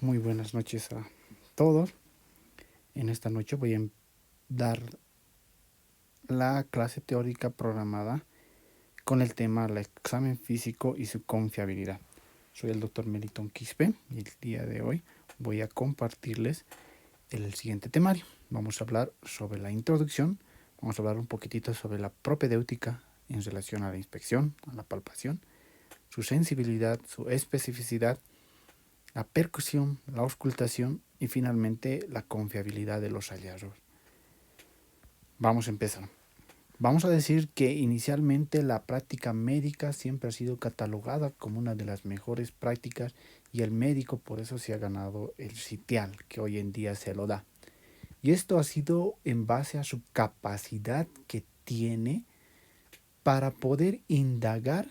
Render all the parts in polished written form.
Muy buenas noches a todos. En esta noche voy a dar la clase teórica programada con el tema el examen físico y su confiabilidad. Soy el doctor Meliton Quispe y el día de hoy voy a compartirles el siguiente temario. Vamos a hablar sobre la introducción, vamos a hablar un poquitito sobre la propedéutica en relación a la inspección, a la palpación, su sensibilidad, su especificidad, la percusión, la auscultación y finalmente la confiabilidad de los hallazgos. Vamos a empezar. Vamos a decir que inicialmente la práctica médica siempre ha sido catalogada como una de las mejores prácticas y el médico por eso se ha ganado el sitial que hoy en día se lo da. Y esto ha sido en base a su capacidad que tiene para poder indagar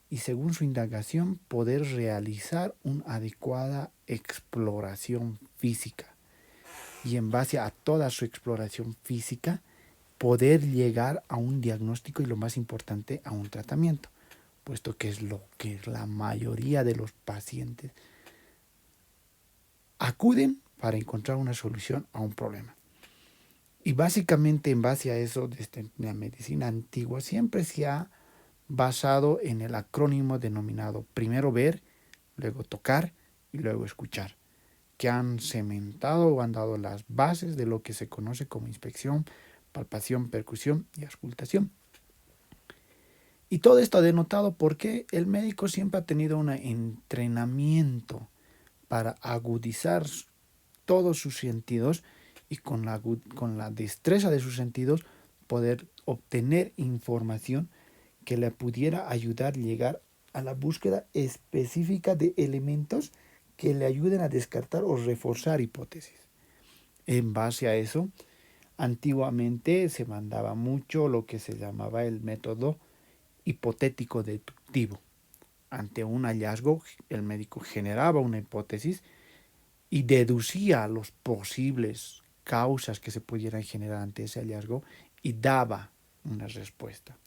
y según su indagación poder realizar una adecuada exploración física. Y en base a toda su exploración física, poder llegar a un diagnóstico y lo más importante, a un tratamiento, puesto que es lo que la mayoría de los pacientes acuden para encontrar una solución a un problema. Y básicamente en base a eso, desde la medicina antigua siempre se ha basado en el acrónimo denominado primero ver, luego tocar y luego escuchar, que han cementado o han dado las bases de lo que se conoce como inspección, palpación, percusión y auscultación. Y todo esto ha denotado porque el médico siempre ha tenido un entrenamiento para agudizar todos sus sentidos y con la destreza de sus sentidos poder obtener información que le pudiera ayudar a llegar a la búsqueda específica de elementos que le ayuden a descartar o reforzar hipótesis. En base a eso, antiguamente se mandaba mucho lo que se llamaba el método hipotético deductivo. Ante un hallazgo, el médico generaba una hipótesis y deducía las posibles causas que se pudieran generar ante ese hallazgo y daba una respuesta.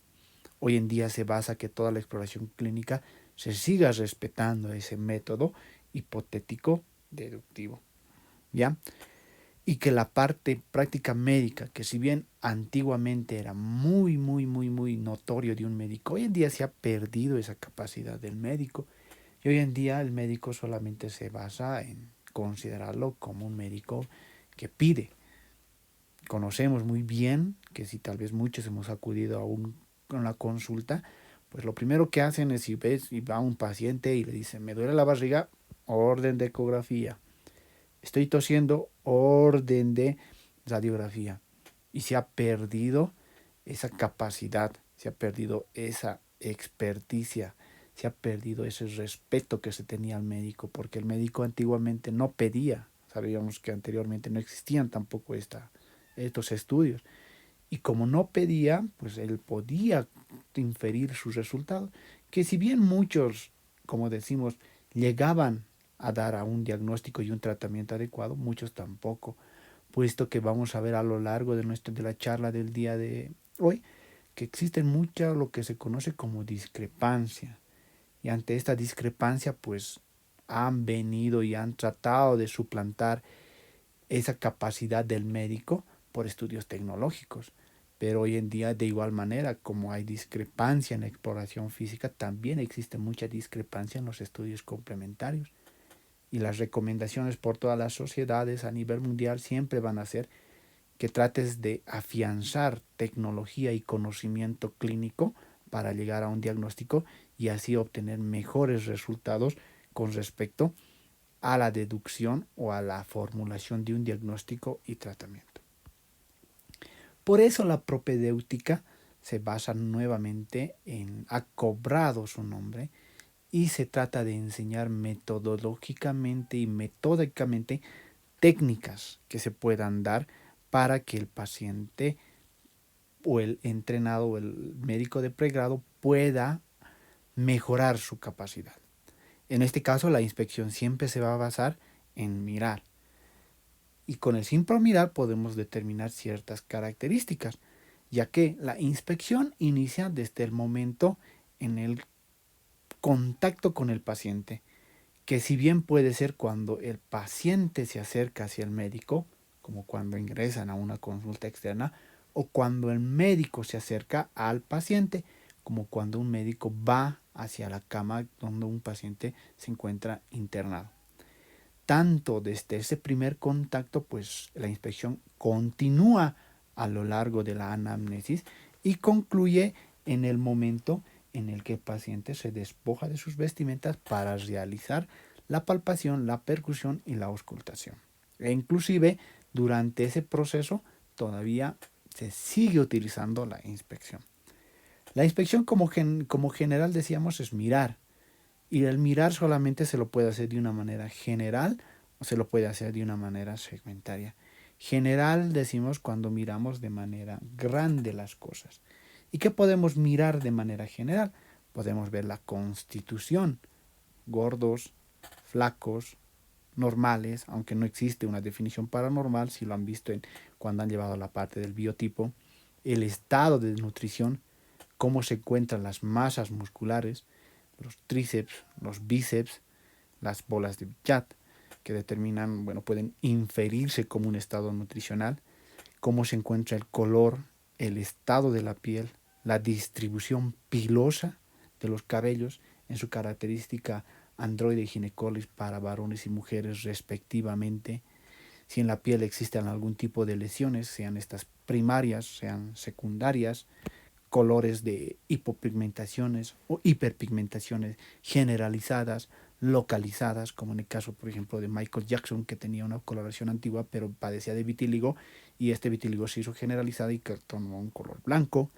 Hoy en día se basa que toda la exploración clínica se siga respetando ese método hipotético deductivo, ¿ya? Y que la parte práctica médica, que si bien antiguamente era muy notorio de un médico, hoy en día se ha perdido esa capacidad del médico. Y hoy en día el médico solamente se basa en considerarlo como un médico que pide. Conocemos muy bien que si tal vez muchos hemos acudido a una consulta, pues lo primero que hacen es si ves y va un paciente y le dice, me duele la barriga, orden de ecografía. Estoy tosiendo, orden de radiografía. Y se ha perdido esa capacidad, se ha perdido esa experticia, se ha perdido ese respeto que se tenía al médico, porque el médico antiguamente no pedía, sabíamos que anteriormente no existían tampoco estos estudios, y como no pedía, pues él podía inferir sus resultados, que si bien muchos, como decimos, llegaban a dar a un diagnóstico y un tratamiento adecuado, muchos tampoco, puesto que vamos a ver a lo largo de la charla del día de hoy, que existen muchas lo que se conoce como discrepancia. Y ante esta discrepancia, pues han venido y han tratado de suplantar esa capacidad del médico por estudios tecnológicos. Pero hoy en día, de igual manera, como hay discrepancia en la exploración física, también existe mucha discrepancia en los estudios complementarios. Y las recomendaciones por todas las sociedades a nivel mundial siempre van a ser que trates de afianzar tecnología y conocimiento clínico para llegar a un diagnóstico y así obtener mejores resultados con respecto a la deducción o a la formulación de un diagnóstico y tratamiento. Por eso la propedéutica se basa nuevamente ha cobrado su nombre y se trata de enseñar metodológicamente y metódicamente técnicas que se puedan dar para que el paciente o el entrenado o el médico de pregrado pueda mejorar su capacidad. En este caso, la inspección siempre se va a basar en mirar. Y con el simple mirar podemos determinar ciertas características, ya que la inspección inicia desde el momento en el contacto con el paciente, que si bien puede ser cuando el paciente se acerca hacia el médico, como cuando ingresan a una consulta externa, o cuando el médico se acerca al paciente, como cuando un médico va hacia la cama donde un paciente se encuentra internado. Tanto desde ese primer contacto, pues la inspección continúa a lo largo de la anamnesis y concluye en el momento en el que el paciente se despoja de sus vestimentas para realizar la palpación, la percusión y la auscultación. E inclusive durante ese proceso todavía se sigue utilizando la inspección. La inspección como general decíamos es mirar, y el mirar solamente se lo puede hacer de una manera general o se lo puede hacer de una manera segmentaria. General decimos cuando miramos de manera grande las cosas. ¿Y qué podemos mirar de manera general? Podemos ver la constitución, gordos, flacos, normales, aunque no existe una definición paranormal, si lo han visto cuando han llevado la parte del biotipo, el estado de nutrición, cómo se encuentran las masas musculares, los tríceps, los bíceps, las bolas de Bichat, que determinan, bueno, pueden inferirse como un estado nutricional, cómo se encuentra el color, el estado de la piel, la distribución pilosa de los cabellos en su característica androide y ginecolis para varones y mujeres respectivamente, si en la piel existen algún tipo de lesiones, sean estas primarias, sean secundarias, colores de hipopigmentaciones o hiperpigmentaciones generalizadas, localizadas, como en el caso, por ejemplo, de Michael Jackson, que tenía una coloración antigua, pero padecía de vitíligo, y este vitíligo se hizo generalizado y tomó un color blanco.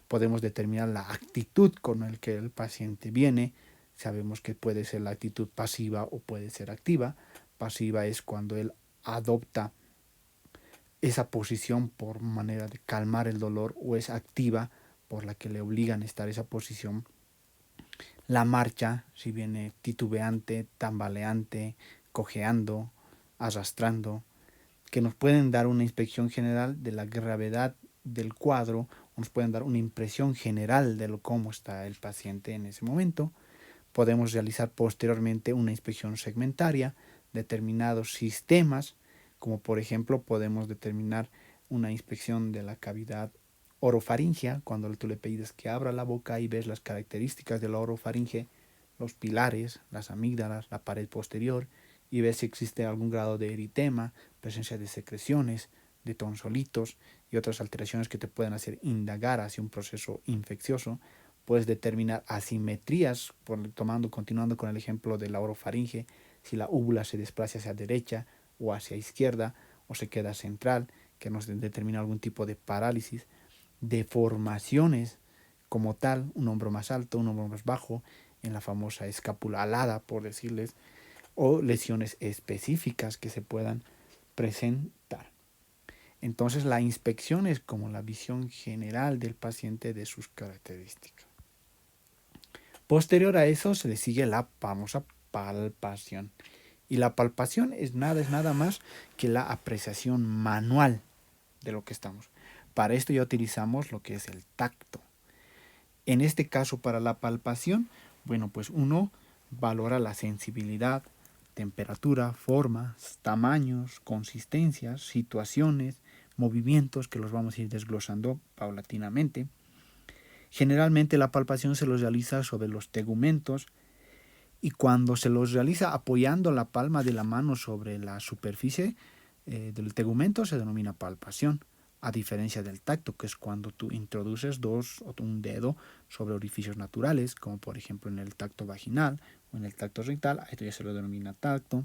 Podemos determinar la actitud con la que el paciente viene. Sabemos que puede ser la actitud pasiva o puede ser activa. Pasiva es cuando él adopta esa posición por manera de calmar el dolor, o es activa por la que le obligan a estar esa posición. La marcha, si viene titubeante, tambaleante, cojeando, arrastrando, que nos pueden dar una inspección general de la gravedad del cuadro, nos pueden dar una impresión general de cómo está el paciente en ese momento. Podemos realizar posteriormente una inspección segmentaria, determinados sistemas, como por ejemplo podemos determinar una inspección de la cavidad orofaringea, cuando tú le pides que abra la boca y ves las características de la orofaringe, los pilares, las amígdalas, la pared posterior, y ves si existe algún grado de eritema, presencia de secreciones, de tonsolitos y otras alteraciones que te pueden hacer indagar hacia un proceso infeccioso. Puedes determinar asimetrías, continuando con el ejemplo de la orofaringe, si la úvula se desplaza hacia derecha o hacia izquierda, o se queda central, que nos determina algún tipo de parálisis, deformaciones como tal, un hombro más alto, un hombro más bajo, en la famosa escápula alada, por decirles, o lesiones específicas que se puedan presentar. Entonces la inspección es como la visión general del paciente de sus características. Posterior a eso se le sigue la famosa palpación. Y la palpación es nada más que la apreciación manual de lo que estamos. Para esto ya utilizamos lo que es el tacto. En este caso, para la palpación, bueno, pues uno valora la sensibilidad, temperatura, formas, tamaños, consistencias, situaciones, movimientos que los vamos a ir desglosando paulatinamente. Generalmente la palpación se los realiza sobre los tegumentos, y cuando se los realiza apoyando la palma de la mano sobre la superficie del tegumento se denomina palpación, a diferencia del tacto, que es cuando tú introduces un dedo sobre orificios naturales, como por ejemplo en el tacto vaginal o en el tacto rectal. Esto ya se lo denomina tacto.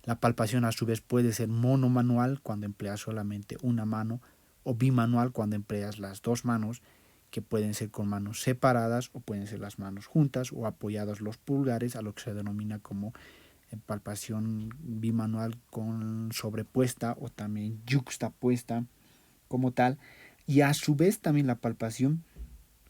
La palpación a su vez puede ser monomanual cuando empleas solamente una mano, o bimanual cuando empleas las dos manos, que pueden ser con manos separadas o pueden ser las manos juntas o apoyados los pulgares, a lo que se denomina como palpación bimanual con sobrepuesta o también yuxtapuesta como tal. Y a su vez también la palpación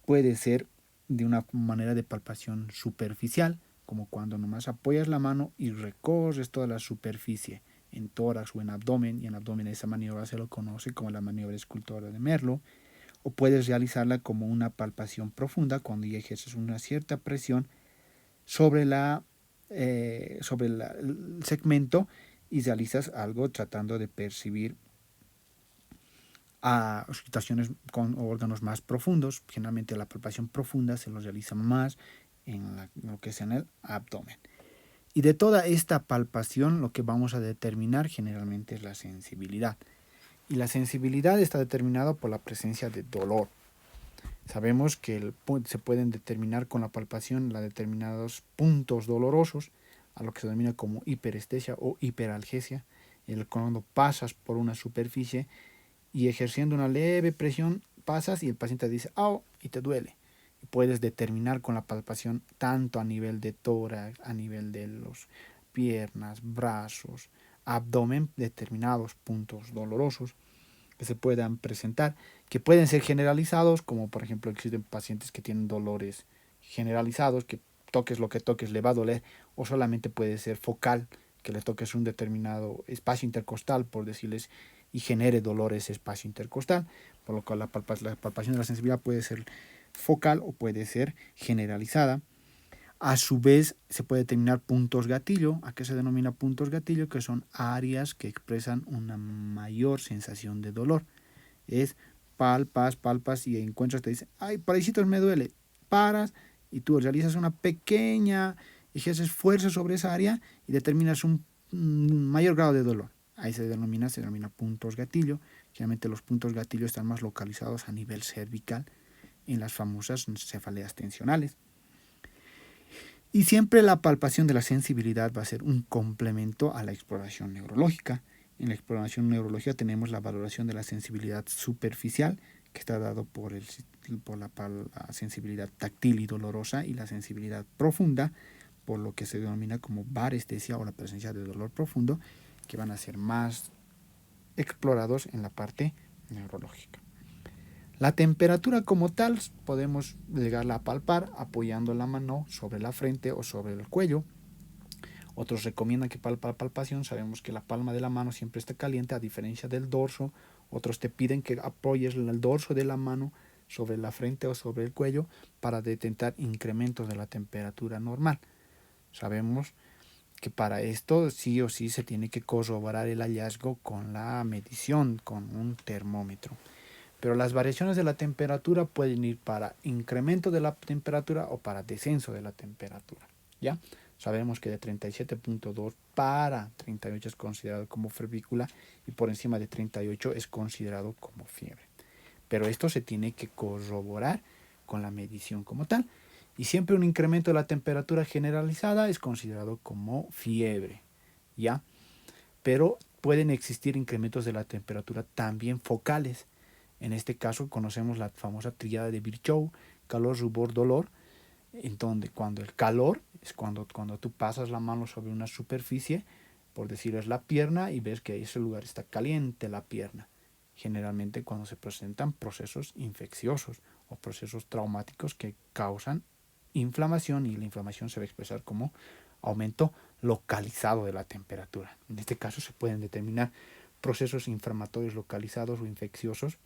puede ser de una manera de palpación superficial, como cuando nomás apoyas la mano y recorres toda la superficie en tórax o en abdomen, y en abdomen esa maniobra se lo conoce como la maniobra escultora de Merlo. O puedes realizarla como una palpación profunda cuando ya ejerces una cierta presión sobre la sobre el segmento y realizas algo tratando de percibir a situaciones con órganos más profundos. Generalmente la palpación profunda se los realiza más en lo que es en el abdomen. Y de toda esta palpación lo que vamos a determinar generalmente es la sensibilidad. Y la sensibilidad está determinada por la presencia de dolor. Sabemos que se pueden determinar con la palpación los determinados puntos dolorosos, a lo que se denomina como hiperestesia o hiperalgesia. Cuando pasas por una superficie y ejerciendo una leve presión pasas y el paciente dice ¡au! Y te duele. Y puedes determinar con la palpación tanto a nivel de tórax, a nivel de los piernas, brazos, abdomen, determinados puntos dolorosos que se puedan presentar, que pueden ser generalizados, como por ejemplo existen pacientes que tienen dolores generalizados, que toques lo que toques le va a doler, o solamente puede ser focal, que le toques un determinado espacio intercostal, por decirles, y genere dolor ese espacio intercostal, por lo cual la palpación de la sensibilidad puede ser focal o puede ser generalizada. A su vez, se puede determinar puntos gatillo. ¿A qué se denomina puntos gatillo? Que son áreas que expresan una mayor sensación de dolor. Es palpas y encuentras, te dice, ay, parecitos me duele. Paras y tú realizas una pequeña, ejerces fuerza sobre esa área y determinas un mayor grado de dolor. Ahí se denomina puntos gatillo. Generalmente los puntos gatillo están más localizados a nivel cervical en las famosas cefaleas tensionales. Y siempre la palpación de la sensibilidad va a ser un complemento a la exploración neurológica. En la exploración neurológica tenemos la valoración de la sensibilidad superficial, que está dado por la sensibilidad táctil y dolorosa, y la sensibilidad profunda, por lo que se denomina como parestesia o la presencia de dolor profundo, que van a ser más explorados en la parte neurológica. La temperatura como tal podemos llegarla a palpar apoyando la mano sobre la frente o sobre el cuello. Otros recomiendan que para la palpación sabemos que la palma de la mano siempre está caliente a diferencia del dorso. Otros te piden que apoyes el dorso de la mano sobre la frente o sobre el cuello para detectar incrementos de la temperatura normal. Sabemos que para esto sí o sí se tiene que corroborar el hallazgo con la medición, con un termómetro. Pero las variaciones de la temperatura pueden ir para incremento de la temperatura o para descenso de la temperatura. ¿Ya? Sabemos que de 37.2 para 38 es considerado como febrícula y por encima de 38 es considerado como fiebre. Pero esto se tiene que corroborar con la medición como tal. Y siempre un incremento de la temperatura generalizada es considerado como fiebre. ¿Ya? Pero pueden existir incrementos de la temperatura también focales. En este caso conocemos la famosa tríada de Virchow, calor, rubor, dolor, en donde cuando el calor es cuando tú pasas la mano sobre una superficie, por decir es la pierna, y ves que ese lugar está caliente la pierna. Generalmente cuando se presentan procesos infecciosos o procesos traumáticos que causan inflamación, y la inflamación se va a expresar como aumento localizado de la temperatura. En este caso se pueden determinar procesos inflamatorios localizados o infecciosos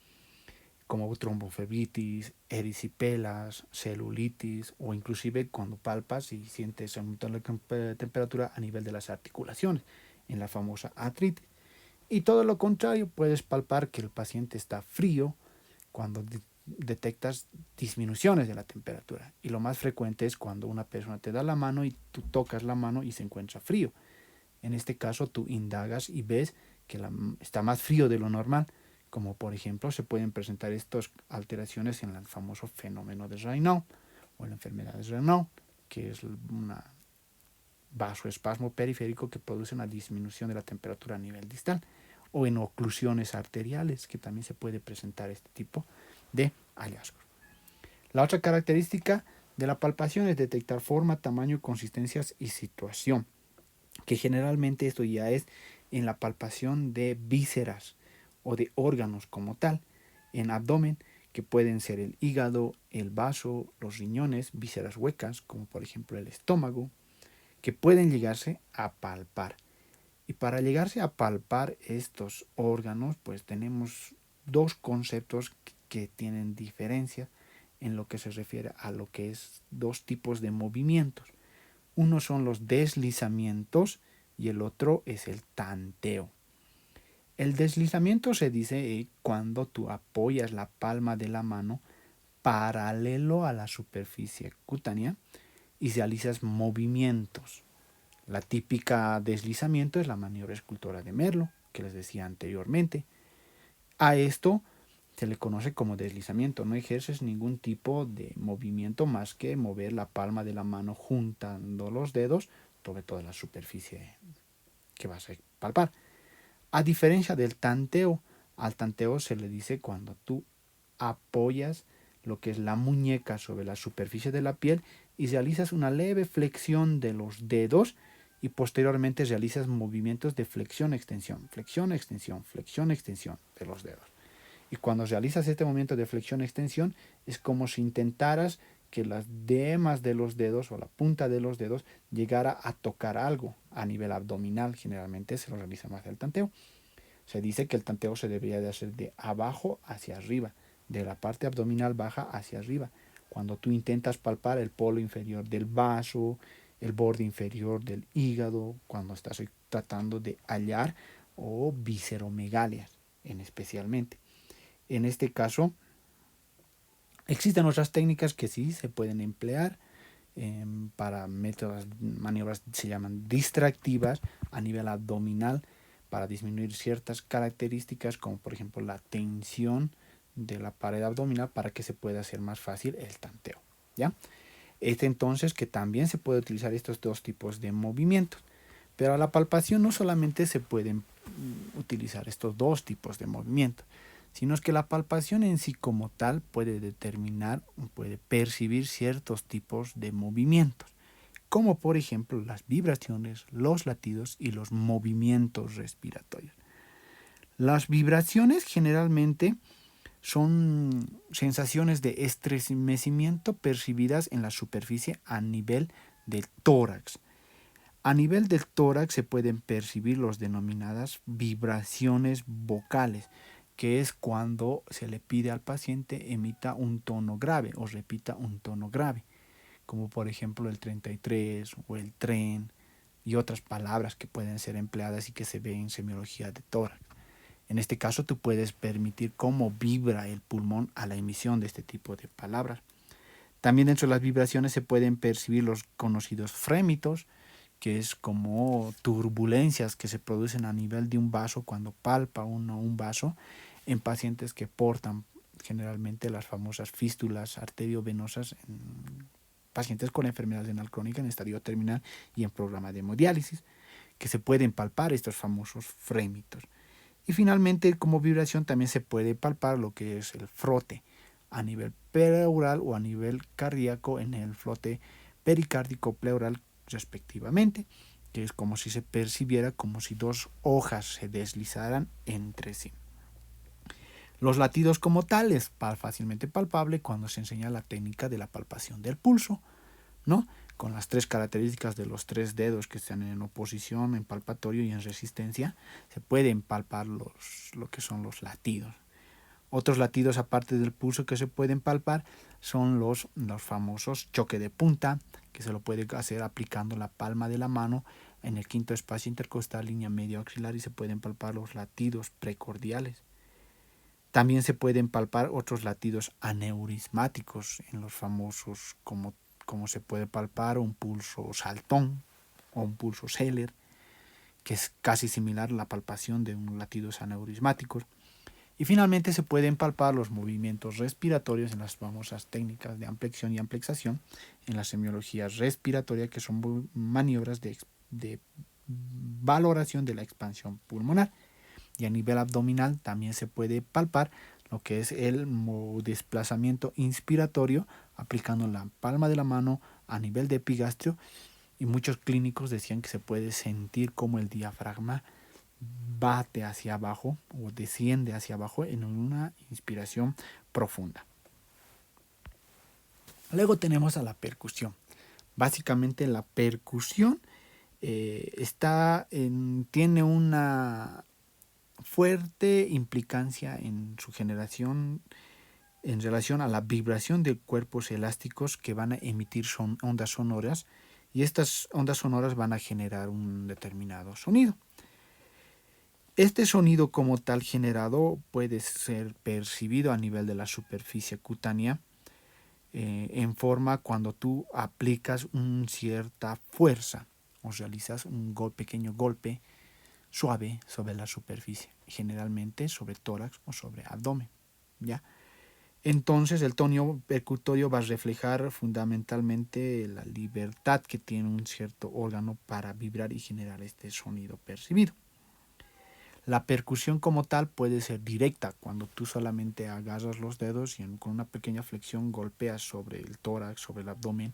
como tromboflebitis, erisipelas, celulitis o inclusive cuando palpas y sientes aumento de la temperatura a nivel de las articulaciones, en la famosa artritis. Y todo lo contrario, puedes palpar que el paciente está frío cuando detectas disminuciones de la temperatura. Y lo más frecuente es cuando una persona te da la mano y tú tocas la mano y se encuentra frío. En este caso tú indagas y ves que está más frío de lo normal, como por ejemplo se pueden presentar estas alteraciones en el famoso fenómeno de Raynaud o la enfermedad de Raynaud, que es un vasoespasmo periférico que produce una disminución de la temperatura a nivel distal, o en oclusiones arteriales, que también se puede presentar este tipo de hallazgos. La otra característica de la palpación es detectar forma, tamaño, consistencias y situación, que generalmente esto ya es en la palpación de vísceras o de órganos como tal, en abdomen, que pueden ser el hígado, el vaso, los riñones, vísceras huecas, como por ejemplo el estómago, que pueden llegarse a palpar. Y para llegarse a palpar estos órganos, pues tenemos dos conceptos que tienen diferencia en lo que se refiere a lo que es dos tipos de movimientos. Uno son los deslizamientos y el otro es el tanteo. El deslizamiento se dice cuando tú apoyas la palma de la mano paralelo a la superficie cutánea y realizas movimientos. La típica deslizamiento es la maniobra escultora de Merlo, que les decía anteriormente. A esto se le conoce como deslizamiento. No ejerces ningún tipo de movimiento más que mover la palma de la mano juntando los dedos sobre toda la superficie que vas a palpar. A diferencia del tanteo, al tanteo se le dice cuando tú apoyas lo que es la muñeca sobre la superficie de la piel y realizas una leve flexión de los dedos y posteriormente realizas movimientos de flexión-extensión, flexión-extensión, flexión-extensión de los dedos. Y cuando realizas este movimiento de flexión-extensión es como si intentaras que las yemas de los dedos o la punta de los dedos llegara a tocar algo a nivel abdominal. Generalmente se lo realiza más el tanteo. Se dice que el tanteo se debería de hacer de abajo hacia arriba, de la parte abdominal baja hacia arriba. Cuando tú intentas palpar el polo inferior del vaso, el borde inferior del hígado, cuando estás tratando de hallar o visceromegalias en especialmente. En este caso, existen otras técnicas que sí se pueden emplear para métodos, maniobras se llaman distractivas a nivel abdominal para disminuir ciertas características como por ejemplo la tensión de la pared abdominal para que se pueda hacer más fácil el tanteo, ¿ya? Entonces que también se puede utilizar estos dos tipos de movimientos, pero a la palpación no solamente se pueden utilizar estos dos tipos de movimientos, sino es que la palpación en sí como tal puede determinar, puede percibir ciertos tipos de movimientos, como por ejemplo las vibraciones, los latidos y los movimientos respiratorios. Las vibraciones generalmente son sensaciones de estremecimiento percibidas en la superficie a nivel del tórax. A nivel del tórax se pueden percibir las denominadas vibraciones vocales, que es cuando se le pide al paciente emita un tono grave o repita un tono grave, como por ejemplo el 33 o el tren y otras palabras que pueden ser empleadas y que se ven en semiología de tórax. En este caso tú puedes permitir cómo vibra el pulmón a la emisión de este tipo de palabras. También dentro de las vibraciones se pueden percibir los conocidos frémitos, que es como turbulencias que se producen a nivel de un vaso cuando palpa uno un vaso en pacientes que portan generalmente las famosas fístulas arteriovenosas en pacientes con enfermedad renal crónica en estadio terminal y en programa de hemodiálisis, que se pueden palpar estos famosos frémitos. Y finalmente, como vibración también se puede palpar lo que es el frote a nivel pleural o a nivel cardíaco en el frote pericárdico pleural respectivamente, que es como si se percibiera como si dos hojas se deslizaran entre sí. Los latidos como tal es fácilmente palpable cuando se enseña la técnica de la palpación del pulso, ¿no? Con las tres características de los tres dedos que están en oposición, en palpatorio y en resistencia, se pueden palpar lo que son los latidos. Otros latidos aparte del pulso que se pueden palpar son los famosos choque de punta, que se lo puede hacer aplicando la palma de la mano en el quinto espacio intercostal, línea medio axilar, y se pueden palpar los latidos precordiales. También se pueden palpar otros latidos aneurismáticos en los famosos, como se puede palpar un pulso saltón o un pulso Seller, que es casi similar a la palpación de un latidos aneurismáticos. Y finalmente se pueden palpar los movimientos respiratorios en las famosas técnicas de amplexión y amplexación, en la semiología respiratoria, que son maniobras de valoración de la expansión pulmonar. Y a nivel abdominal también se puede palpar lo que es el desplazamiento inspiratorio aplicando la palma de la mano a nivel de epigastrio, y muchos clínicos decían que se puede sentir como el diafragma bate hacia abajo o desciende hacia abajo en una inspiración profunda. Luego tenemos a la percusión. Básicamente la percusión tiene una fuerte implicancia en su generación en relación a la vibración de cuerpos elásticos que van a emitir ondas sonoras y estas ondas sonoras van a generar un determinado sonido. Este sonido como tal generado puede ser percibido a nivel de la superficie cutánea en forma cuando tú aplicas una cierta fuerza o realizas un pequeño golpe suave sobre la superficie, generalmente sobre tórax o sobre abdomen, ¿ya? Entonces el tono percutorio va a reflejar fundamentalmente la libertad que tiene un cierto órgano para vibrar y generar este sonido percibido. La percusión como tal puede ser directa, cuando tú solamente agarras los dedos y con una pequeña flexión golpeas sobre el tórax, sobre el abdomen,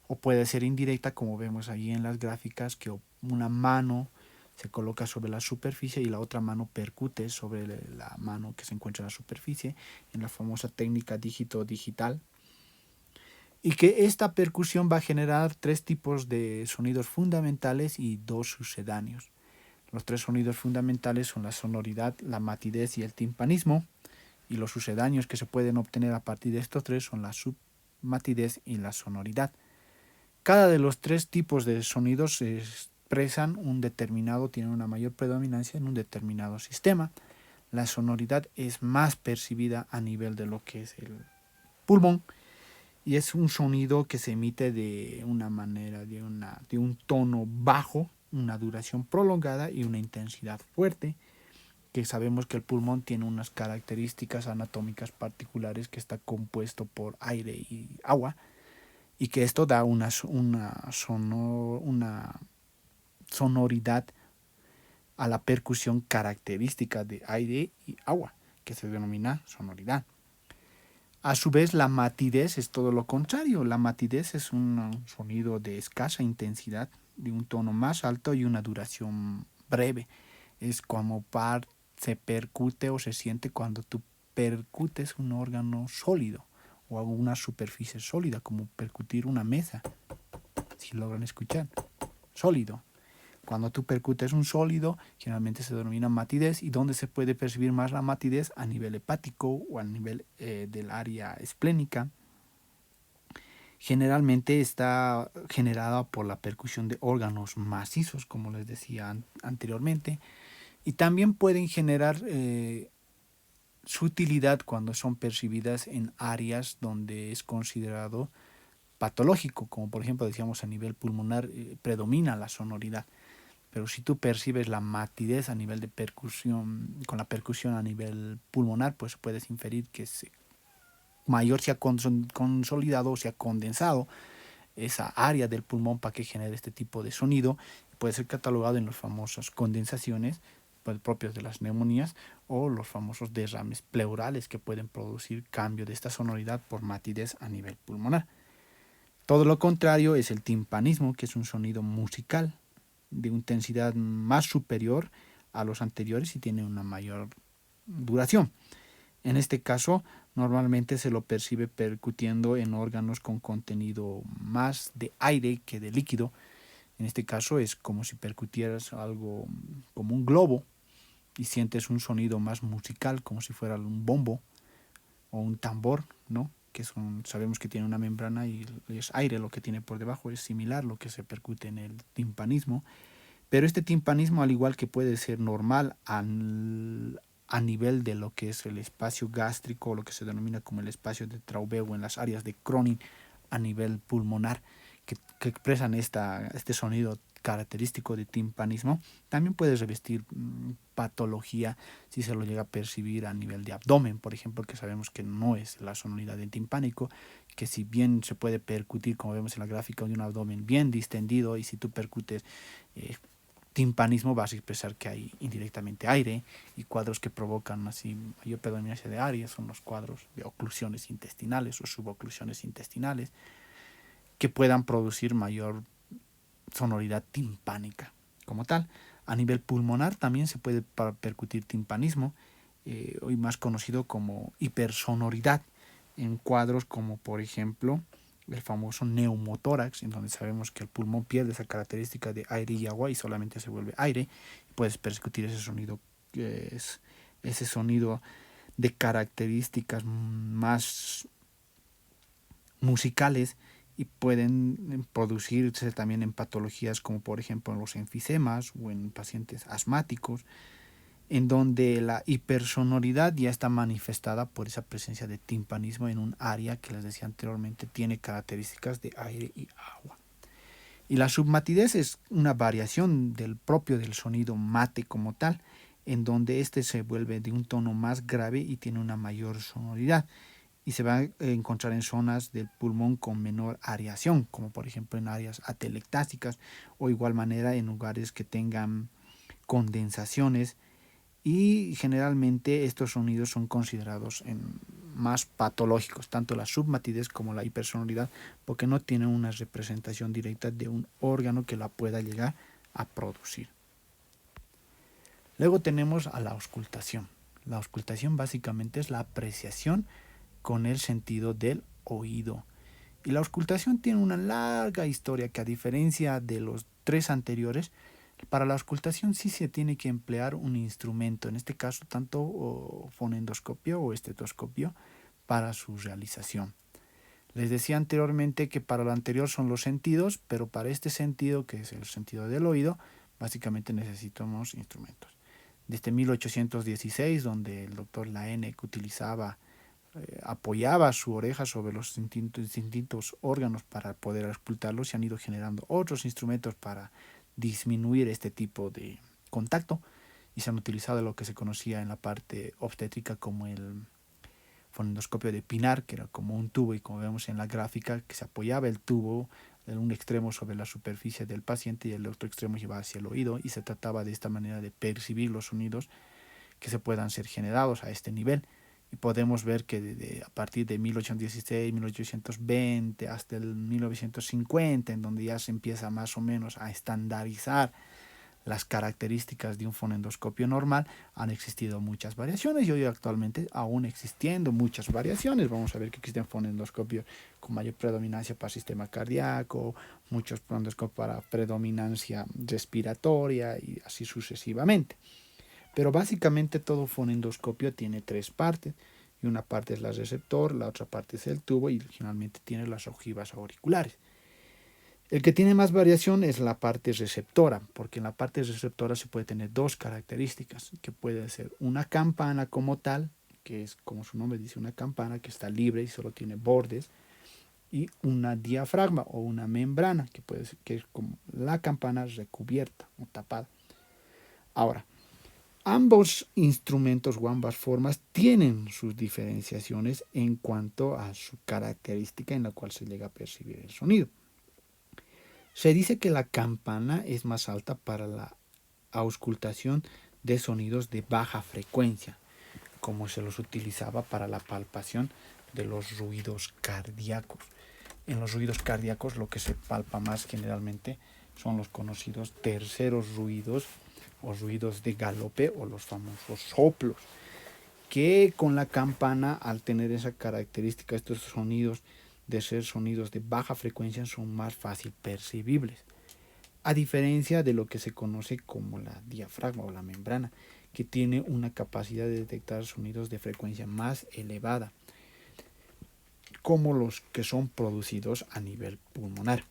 o puede ser indirecta, como vemos ahí en las gráficas, que una mano se coloca sobre la superficie y la otra mano percute sobre la mano que se encuentra en la superficie, en la famosa técnica dígito-digital. Y que esta percusión va a generar 3 tipos de sonidos fundamentales y 2 sucedáneos. Los 3 sonidos fundamentales son la sonoridad, la matidez y el timpanismo, y los sucedáneos que se pueden obtener a partir de estos 3 son la submatidez y la sonoridad. Cada de los 3 tipos de sonidos se expresan tienen una mayor predominancia en un determinado sistema. La sonoridad es más percibida a nivel de lo que es el pulmón, y es un sonido que se emite de una manera, de un tono bajo, una duración prolongada y una intensidad fuerte, que sabemos que el pulmón tiene unas características anatómicas particulares, que está compuesto por aire y agua, y que esto da una sonoridad a la percusión característica de aire y agua, que se denomina sonoridad. A su vez, la matidez es todo lo contrario. La matidez es un sonido de escasa intensidad, de un tono más alto y una duración breve. Es como se percute o se siente cuando tú percutes un órgano sólido o una superficie sólida, como percutir una mesa, si logran escuchar. Sólido. Cuando tú percutes un sólido, generalmente se denomina matidez, y donde se puede percibir más la matidez a nivel hepático o a nivel del área esplénica. Generalmente está generada por la percusión de órganos macizos, como les decía anteriormente, y también pueden generar sutilidad cuando son percibidas en áreas donde es considerado patológico, como por ejemplo decíamos a nivel pulmonar predomina la sonoridad. Pero si tú percibes la matidez a nivel de percusión, con la percusión a nivel pulmonar, pues puedes inferir que mayor se ha consolidado o se ha condensado esa área del pulmón para que genere este tipo de sonido. Puede ser catalogado en las famosas condensaciones propias de las neumonías o los famosos derrames pleurales, que pueden producir cambio de esta sonoridad por matidez a nivel pulmonar. Todo lo contrario es el timpanismo, que es un sonido musical de intensidad más superior a los anteriores y tiene una mayor duración. En este caso, normalmente se lo percibe percutiendo en órganos con contenido más de aire que de líquido. En este caso es como si percutieras algo como un globo y sientes un sonido más musical, como si fuera un bombo o un tambor, ¿no? Que sabemos que tiene una membrana y es aire lo que tiene por debajo, es similar lo que se percute en el timpanismo. Pero este timpanismo, al igual que puede ser normal a nivel de lo que es el espacio gástrico, o lo que se denomina como el espacio de Traubeu en las áreas de Cronin a nivel pulmonar, que expresan este sonido característico de timpanismo, también puede revestir patología si se lo llega a percibir a nivel de abdomen, por ejemplo, que sabemos que no es la sonoridad del timpánico, que si bien se puede percutir, como vemos en la gráfica, de un abdomen bien distendido, y si tú percutes timpanismo vas a expresar que hay indirectamente aire, y cuadros que provocan así mayor predominancia de aire son los cuadros de oclusiones intestinales o suboclusiones intestinales, que puedan producir mayor sonoridad timpánica como tal. A nivel pulmonar también se puede percutir timpanismo, hoy más conocido como hipersonoridad, en cuadros como por ejemplo el famoso neumotórax, en donde sabemos que el pulmón pierde esa característica de aire y agua y solamente se vuelve aire. Puedes percutir ese sonido, ese sonido de características más musicales, y pueden producirse también en patologías como por ejemplo en los enfisemas o en pacientes asmáticos, en donde la hipersonoridad ya está manifestada por esa presencia de timpanismo en un área que les decía anteriormente tiene características de aire y agua. Y la submatidez es una variación del propio del sonido mate como tal, en donde este se vuelve de un tono más grave y tiene una mayor sonoridad. Y se va a encontrar en zonas del pulmón con menor areación, como por ejemplo en áreas atelectásicas o igual manera en lugares que tengan condensaciones, y generalmente estos sonidos son considerados más patológicos, tanto la submatidez como la hipersonoridad, porque no tienen una representación directa de un órgano que la pueda llegar a producir. Luego tenemos a la auscultación. La auscultación básicamente es la apreciación con el sentido del oído. Y la auscultación tiene una larga historia que, a diferencia de los tres anteriores, para la auscultación sí se tiene que emplear un instrumento, en este caso tanto fonendoscopio o estetoscopio, para su realización. Les decía anteriormente que para lo anterior son los sentidos, pero para este sentido, que es el sentido del oído, básicamente necesitamos instrumentos. Desde 1816, donde el doctor Laennec apoyaba su oreja sobre los distintos órganos para poder auscultarlos, se han ido generando otros instrumentos para disminuir este tipo de contacto, y se han utilizado lo que se conocía en la parte obstétrica como el fonendoscopio de Pinar, que era como un tubo, y como vemos en la gráfica, que se apoyaba el tubo en un extremo sobre la superficie del paciente y el otro extremo llevaba hacia el oído, y se trataba de esta manera de percibir los sonidos que se puedan ser generados a este nivel. Y podemos ver que a partir de 1816, 1820 hasta el 1950, en donde ya se empieza más o menos a estandarizar las características de un fonendoscopio normal, han existido muchas variaciones y hoy actualmente aún existiendo muchas variaciones. Vamos a ver que existen fonendoscopios con mayor predominancia para sistema cardíaco, muchos fonendoscopios para predominancia respiratoria y así sucesivamente. Pero básicamente todo fonendoscopio tiene tres partes, y una parte es la receptor, la otra parte es el tubo y finalmente tiene las ojivas auriculares. El que tiene más variación es la parte receptora, porque en la parte receptora se puede tener dos características, que puede ser una campana como tal, que es como su nombre dice, una campana que está libre y solo tiene bordes, y una diafragma o una membrana, que puede ser que es como la campana recubierta o tapada. Ahora, ambos instrumentos o ambas formas tienen sus diferenciaciones en cuanto a su característica en la cual se llega a percibir el sonido. Se dice que la campana es más alta para la auscultación de sonidos de baja frecuencia, como se los utilizaba para la palpación de los ruidos cardíacos. En los ruidos cardíacos lo que se palpa más generalmente son los conocidos terceros ruidos o ruidos de galope o los famosos soplos, que con la campana, al tener esa característica, estos sonidos de ser sonidos de baja frecuencia son más fácil percibibles, a diferencia de lo que se conoce como la diafragma o la membrana, que tiene una capacidad de detectar sonidos de frecuencia más elevada, como los que son producidos a nivel pulmonar.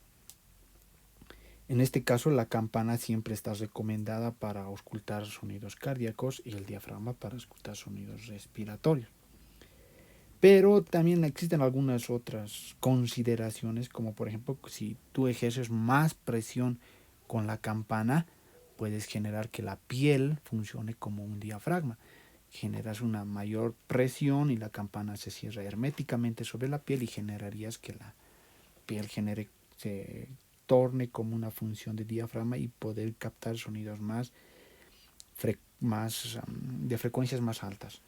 En este caso, la campana siempre está recomendada para auscultar sonidos cardíacos y el diafragma para auscultar sonidos respiratorios. Pero también existen algunas otras consideraciones, como por ejemplo, si tú ejerces más presión con la campana, puedes generar que la piel funcione como un diafragma. Generas una mayor presión y la campana se cierra herméticamente sobre la piel y generarías que la piel se torne como una función de diafragma y poder captar sonidos de frecuencias más altas.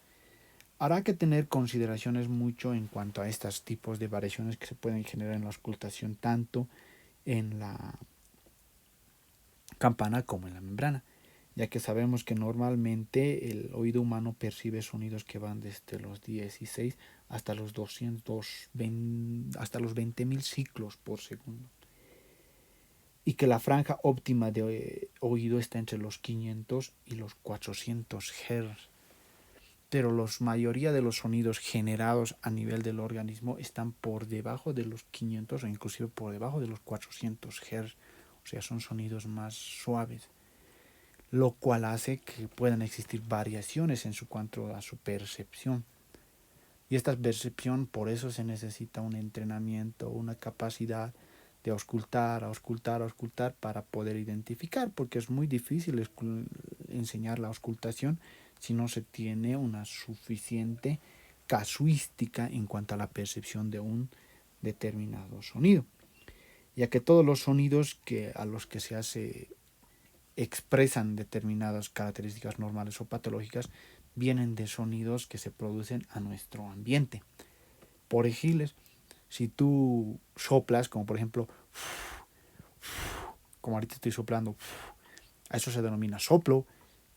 Habrá que tener consideraciones mucho en cuanto a estos tipos de variaciones que se pueden generar en la auscultación, tanto en la campana como en la membrana, ya que sabemos que normalmente el oído humano percibe sonidos que van desde los 16 hasta los 220, hasta los 20.000 ciclos por segundo, y que la franja óptima de oído está entre los 500 y los 400 Hz. pero la mayoría de los sonidos generados a nivel del organismo están por debajo de los 500 o inclusive por debajo de los 400 Hz, o sea, son sonidos más suaves, lo cual hace que puedan existir variaciones en cuanto a su percepción. Y esta percepción, por eso se necesita un entrenamiento, una capacidad de auscultar para poder identificar, porque es muy difícil enseñar la auscultación si no se tiene una suficiente casuística en cuanto a la percepción de un determinado sonido, ya que todos los sonidos a los que se hace expresan determinadas características normales o patológicas vienen de sonidos que se producen a nuestro ambiente. Por ejemplo, si tú soplas, como por ejemplo, como ahorita estoy soplando, a eso se denomina soplo.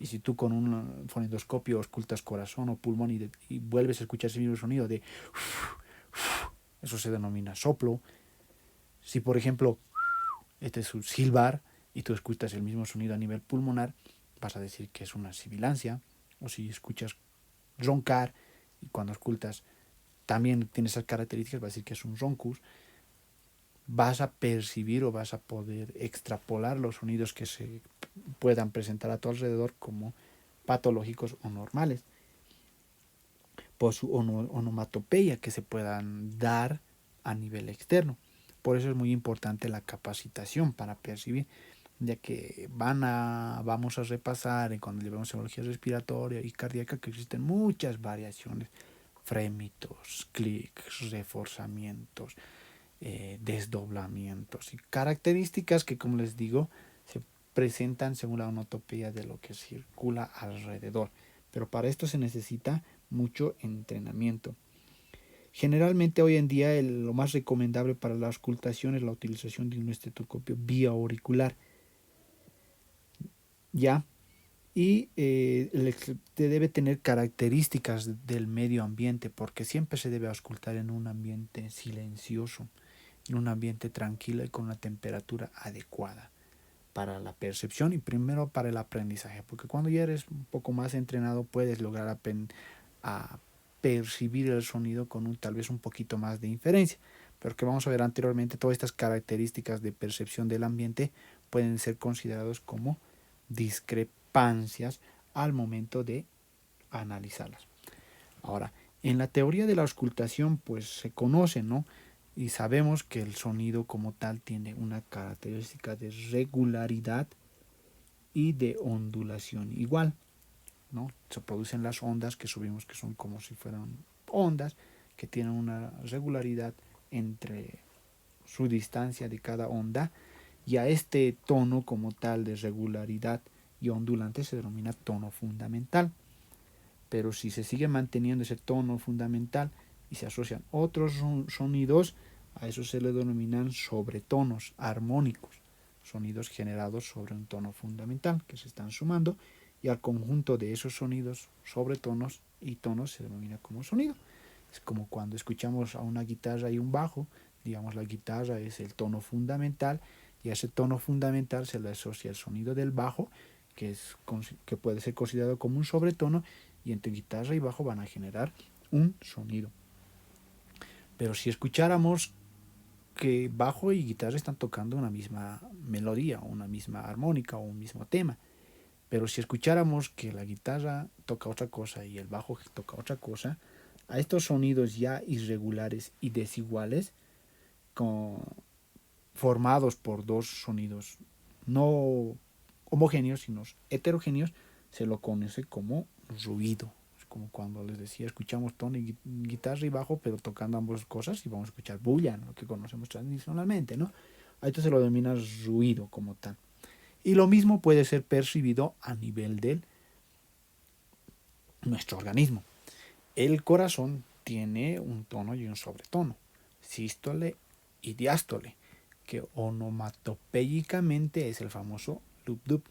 Y si tú con un fonendoscopio auscultas corazón o pulmón y vuelves a escuchar ese mismo sonido de eso se denomina soplo. Si por ejemplo este es un silbar y tú escuchas el mismo sonido a nivel pulmonar, vas a decir que es una sibilancia. O si escuchas roncar y cuando auscultas también tiene esas características, vas a decir que es un roncus. Vas a percibir o vas a poder extrapolar los sonidos que se puedan presentar a tu alrededor como patológicos o normales por su onomatopeya que se puedan dar a nivel externo. Por eso es muy importante la capacitación para percibir, ya que vamos a repasar cuando llevemos semiología respiratoria y cardíaca que existen muchas variaciones, frémitos, clics, reforzamientos, desdoblamientos y características que, como les digo, se presentan según la onomatopeya de lo que circula alrededor. Pero para esto se necesita mucho entrenamiento. Generalmente hoy en día lo más recomendable para la auscultación es la utilización de un estetoscopio biauricular. ¿Ya? Y debe tener características del medio ambiente porque siempre se debe auscultar en un ambiente silencioso, en un ambiente tranquilo y con una temperatura adecuada para la percepción y primero para el aprendizaje, porque cuando ya eres un poco más entrenado puedes lograr a percibir el sonido con tal vez un poquito más de inferencia, pero que vamos a ver anteriormente, todas estas características de percepción del ambiente pueden ser considerados como discrepancias al momento de analizarlas. Ahora, en la teoría de la auscultación pues se conoce, ¿no? Y sabemos que el sonido como tal tiene una característica de regularidad y de ondulación igual, ¿no? Se producen las ondas que subimos, que son como si fueran ondas, que tienen una regularidad entre su distancia de cada onda, y a este tono como tal de regularidad y ondulante se denomina tono fundamental. Pero si se sigue manteniendo ese tono fundamental y se asocian otros sonidos, a eso se le denominan sobretonos armónicos, sonidos generados sobre un tono fundamental que se están sumando, y al conjunto de esos sonidos, sobretonos y tonos, se denomina como sonido. Es como cuando escuchamos a una guitarra y un bajo, digamos la guitarra es el tono fundamental y a ese tono fundamental se le asocia el sonido del bajo, que puede ser considerado como un sobretono, y entre guitarra y bajo van a generar un sonido. Pero si escucháramos que bajo y guitarra están tocando una misma melodía, una misma armónica o un mismo tema, pero si escucháramos que la guitarra toca otra cosa y el bajo toca otra cosa, a estos sonidos ya irregulares y desiguales, formados por dos sonidos no homogéneos, sino heterogéneos, se lo conoce como ruido. Es como cuando les decía, escuchamos tono y guitarra y bajo, pero tocando ambas cosas y vamos a escuchar bulla, ¿no? Lo que conocemos tradicionalmente, ¿no? A esto se lo denomina ruido como tal. Y lo mismo puede ser percibido a nivel de nuestro organismo. El corazón tiene un tono y un sobretono, sístole y diástole, que onomatopéyicamente es el famoso loop-dup,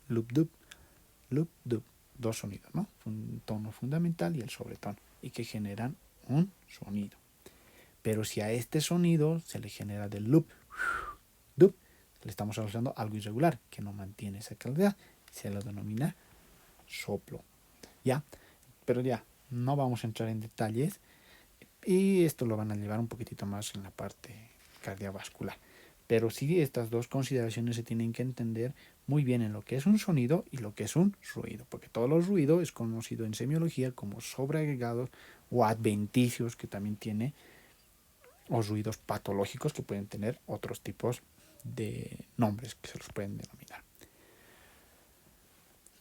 loop-dup, loop-dup. Dos sonidos, ¿no? Un tono fundamental y el sobretono, y que generan un sonido. Pero si a este sonido se le genera del loop, dup, le estamos asociando algo irregular, que no mantiene esa calidad, se lo denomina soplo. ¿Ya? Pero ya, No vamos a entrar en detalles y esto lo van a llevar un poquitito más en la parte cardiovascular. Pero sí, estas dos consideraciones se tienen que entender muy bien en lo que es un sonido y lo que es un ruido, porque todo los ruido es conocido en semiología como sobreagregados o adventicios, que también tiene, o ruidos patológicos, que pueden tener otros tipos de nombres que se los pueden denominar.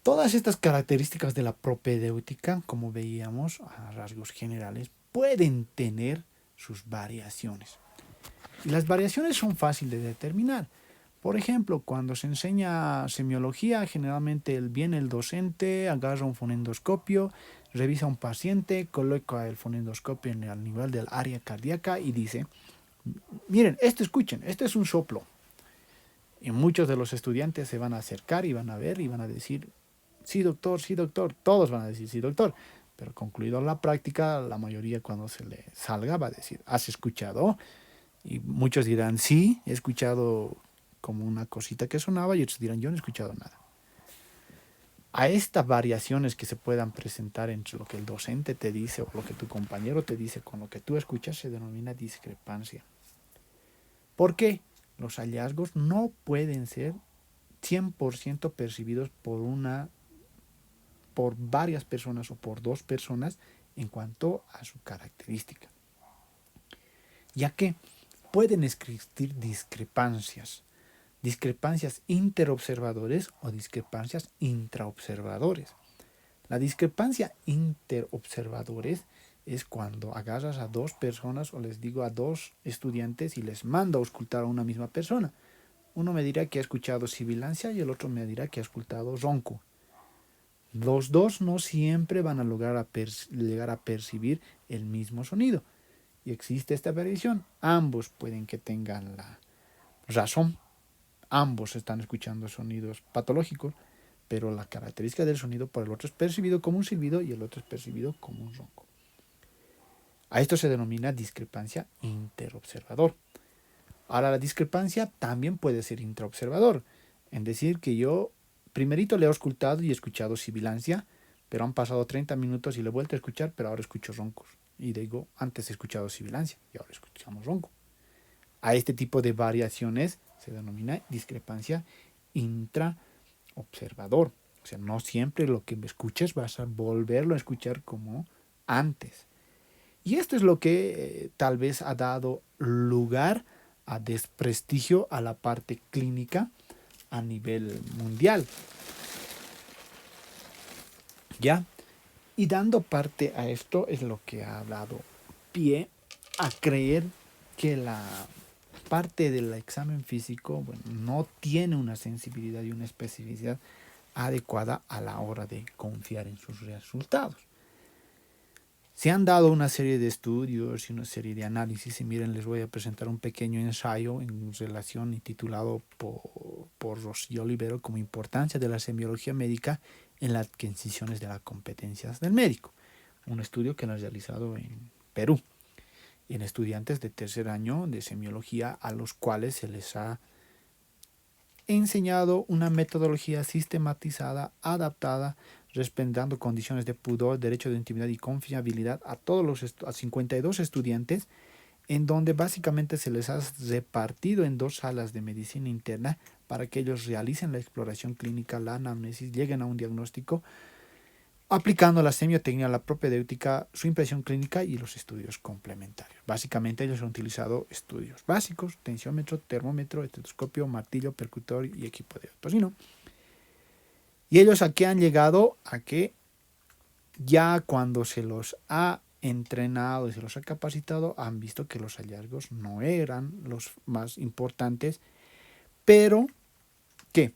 Todas estas características de la propedéutica, como veíamos a rasgos generales, pueden tener sus variaciones. Y las variaciones son fáciles de determinar. Por ejemplo, cuando se enseña semiología, generalmente viene el docente, agarra un fonendoscopio, revisa a un paciente, coloca el fonendoscopio al nivel del área cardíaca y dice, miren, escuchen, este es un soplo. Y muchos de los estudiantes se van a acercar y van a ver y van a decir, sí doctor, todos van a decir sí doctor. Pero concluido la práctica, la mayoría cuando se le salga va a decir, ¿has escuchado? Y muchos dirán, sí, he escuchado como una cosita que sonaba, y otros dirán, yo no he escuchado nada. A estas variaciones que se puedan presentar entre lo que el docente te dice o lo que tu compañero te dice con lo que tú escuchas se denomina discrepancia. ¿Por qué? Los hallazgos no pueden ser 100% percibidos por varias personas o por dos personas en cuanto a su característica, ya que pueden existir discrepancias interobservadores o discrepancias intraobservadores. La discrepancia interobservadores es cuando agarras a dos personas o les digo a dos estudiantes y les mando a auscultar a una misma persona. Uno me dirá que ha escuchado sibilancia y el otro me dirá que ha escuchado ronco. Los dos no siempre van a lograr llegar a percibir el mismo sonido. Y existe esta variación. Ambos pueden que tengan la razón. Ambos están escuchando sonidos patológicos, pero la característica del sonido por el otro es percibido como un silbido y el otro es percibido como un ronco. A esto se denomina discrepancia interobservador. Ahora, la discrepancia también puede ser intraobservador, en decir que yo primerito le he auscultado y he escuchado sibilancia, pero han pasado 30 minutos y le he vuelto a escuchar, pero ahora escucho roncos. Y digo, antes he escuchado sibilancia y ahora escuchamos ronco. A este tipo de variaciones se denomina discrepancia intraobservador. O sea, no siempre lo que escuches vas a volverlo a escuchar como antes. Y esto es lo que tal vez ha dado lugar a desprestigio a la parte clínica a nivel mundial. ¿Ya? Y dando parte a esto es lo que ha dado pie a creer que la parte del examen físico, bueno, no tiene una sensibilidad y una especificidad adecuada a la hora de confiar en sus resultados. Se han dado una serie de estudios y una serie de análisis y miren, les voy a presentar un pequeño ensayo en relación y titulado por Rocío Olivero como importancia de la semiología médica en las adquisiciones de las competencias del médico. Un estudio que lo han realizado en Perú, en estudiantes de tercer año de semiología a los cuales se les ha enseñado una metodología sistematizada, adaptada, respetando condiciones de pudor, derecho de intimidad y confiabilidad a todos a 52 estudiantes, en donde básicamente se les ha repartido en dos salas de medicina interna para que ellos realicen la exploración clínica, la anamnesis, lleguen a un diagnóstico, aplicando la semiotecnia, la propedéutica, su impresión clínica y los estudios complementarios. Básicamente ellos han utilizado estudios básicos, tensiómetro, termómetro, estetoscopio, martillo, percutor y equipo de otorrino. Y ellos aquí han llegado a que ya cuando se los ha entrenado y se los ha capacitado, han visto que los hallazgos no eran los más importantes, pero que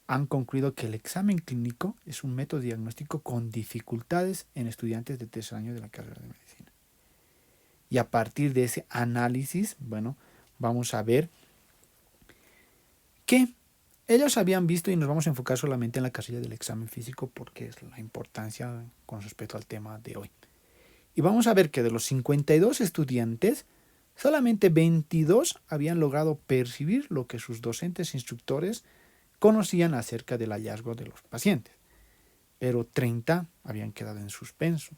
han concluido que el examen clínico es un método diagnóstico con dificultades en estudiantes de tercer año de la carrera de medicina. Y a partir de ese análisis, bueno, vamos a ver que ellos habían visto, y nos vamos a enfocar solamente en la casilla del examen físico porque es la importancia con respecto al tema de hoy. Y vamos a ver que de los 52 estudiantes, solamente 22 habían logrado percibir lo que sus docentes e instructores conocían acerca del hallazgo de los pacientes, pero 30 habían quedado en suspenso.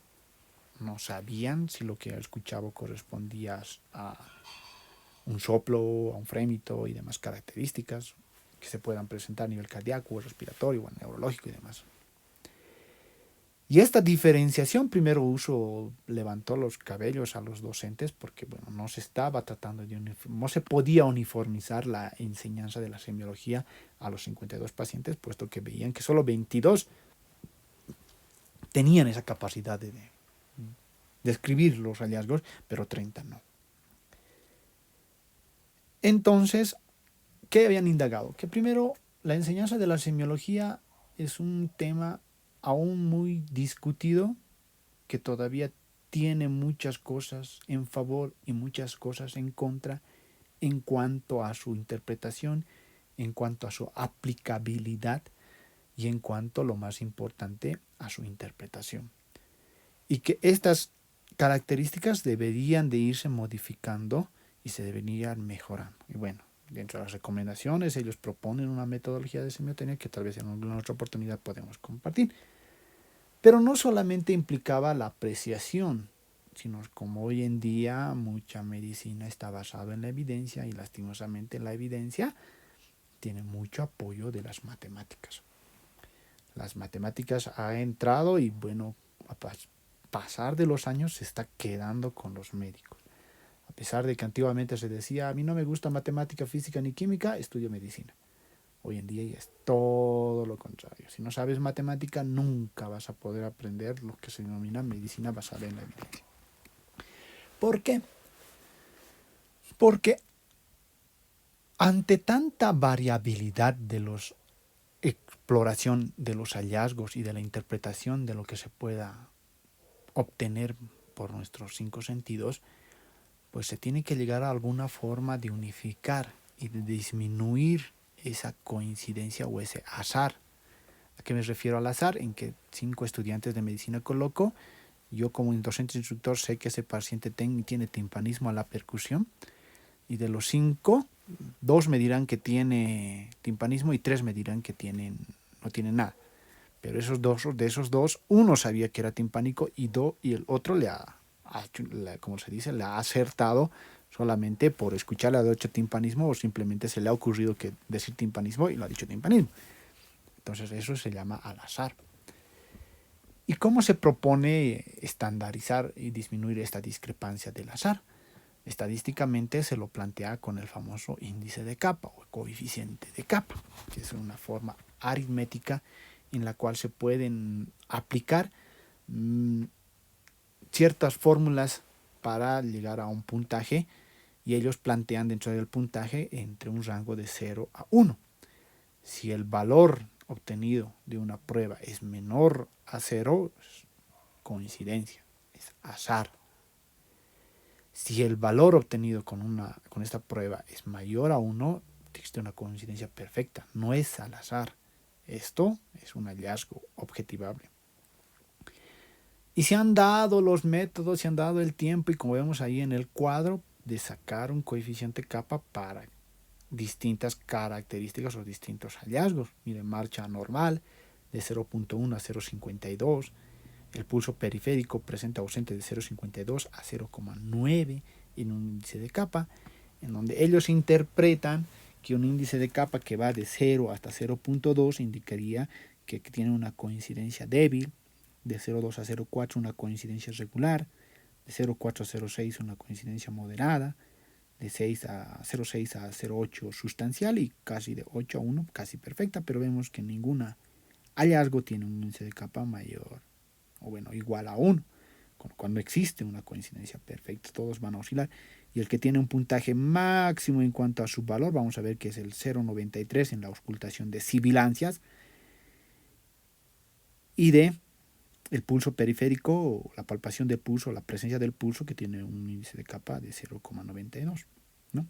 no sabían si lo que escuchaba correspondía a un soplo, a un frémito y demás características que se puedan presentar a nivel cardíaco, respiratorio, neurológico y demás. Y esta diferenciación primero levantó los cabellos a los docentes porque no se estaba tratando no se podía uniformizar la enseñanza de la semiología a los 52 pacientes, puesto que veían que solo 22 tenían esa capacidad de describir los hallazgos, pero 30 no. Entonces, ¿qué habían indagado? Que primero, la enseñanza de la semiología es un tema aún muy discutido, que todavía tiene muchas cosas en favor y muchas cosas en contra en cuanto a su interpretación, en cuanto a su aplicabilidad y en cuanto, lo más importante, a su interpretación. Y que estas características deberían de irse modificando y se deberían mejorando. Y dentro de las recomendaciones ellos proponen una metodología de semioterapia que tal vez en alguna otra oportunidad podemos compartir. Pero no solamente implicaba la apreciación, sino como hoy en día mucha medicina está basada en la evidencia y lastimosamente la evidencia tiene mucho apoyo de las matemáticas. Las matemáticas han entrado y a pasar de los años se está quedando con los médicos. A pesar de que antiguamente se decía, a mí no me gusta matemática, física ni química, estudio medicina. Hoy en día ya es todo lo contrario. Si no sabes matemática, nunca vas a poder aprender lo que se denomina medicina basada en la evidencia. ¿Por qué? Porque ante tanta variabilidad de la exploración de los hallazgos y de la interpretación de lo que se pueda obtener por nuestros 5 sentidos, pues se tiene que llegar a alguna forma de unificar y de disminuir esa coincidencia o ese azar. ¿A qué me refiero al azar? En que 5 estudiantes de medicina coloco, yo como docente instructor sé que ese paciente tiene timpanismo a la percusión, y de los 5, 2 me dirán que tiene timpanismo y 3 me dirán que no tiene nada. Pero de esos dos, uno sabía que era timpánico y el otro le ha acertado solamente por escucharle a dicho timpanismo, o simplemente se le ha ocurrido que decir timpanismo y lo ha dicho timpanismo. Entonces eso se llama al azar. ¿Y cómo se propone estandarizar y disminuir esta discrepancia del azar? Estadísticamente se lo plantea con el famoso índice de Kappa o coeficiente de Kappa, que es una forma aritmética en la cual se pueden aplicar ciertas fórmulas para llegar a un puntaje, y ellos plantean dentro del puntaje entre un rango de 0 a 1. Si el valor obtenido de una prueba es menor a 0, es coincidencia, es azar. Si el valor obtenido con esta prueba es mayor a 1, existe una coincidencia perfecta, no es al azar. Esto es un hallazgo objetivable. Y se han dado los métodos, se han dado el tiempo, y como vemos ahí en el cuadro, de sacar un coeficiente kappa para distintas características o distintos hallazgos. Miren, marcha normal de 0.1 a 0.52. El pulso periférico presenta ausente de 0.52 a 0.9 en un índice de Kappa, en donde ellos interpretan que un índice de Kappa que va de 0 hasta 0.2 indicaría que tiene una coincidencia débil, de 0.2 a 0.4 una coincidencia regular, de 0.4 a 0.6 una coincidencia moderada, de 0.6 a 0.8 sustancial, y casi de 8 a 1 casi perfecta, pero vemos que ningún hallazgo tiene un índice de Kappa mayor o igual a 1, cuando existe una coincidencia perfecta, todos van a oscilar. Y el que tiene un puntaje máximo en cuanto a su valor, vamos a ver que es el 0.93 en la auscultación de sibilancias, y de el pulso periférico, la palpación del pulso, la presencia del pulso, que tiene un índice de Kappa de 0.92, ¿no?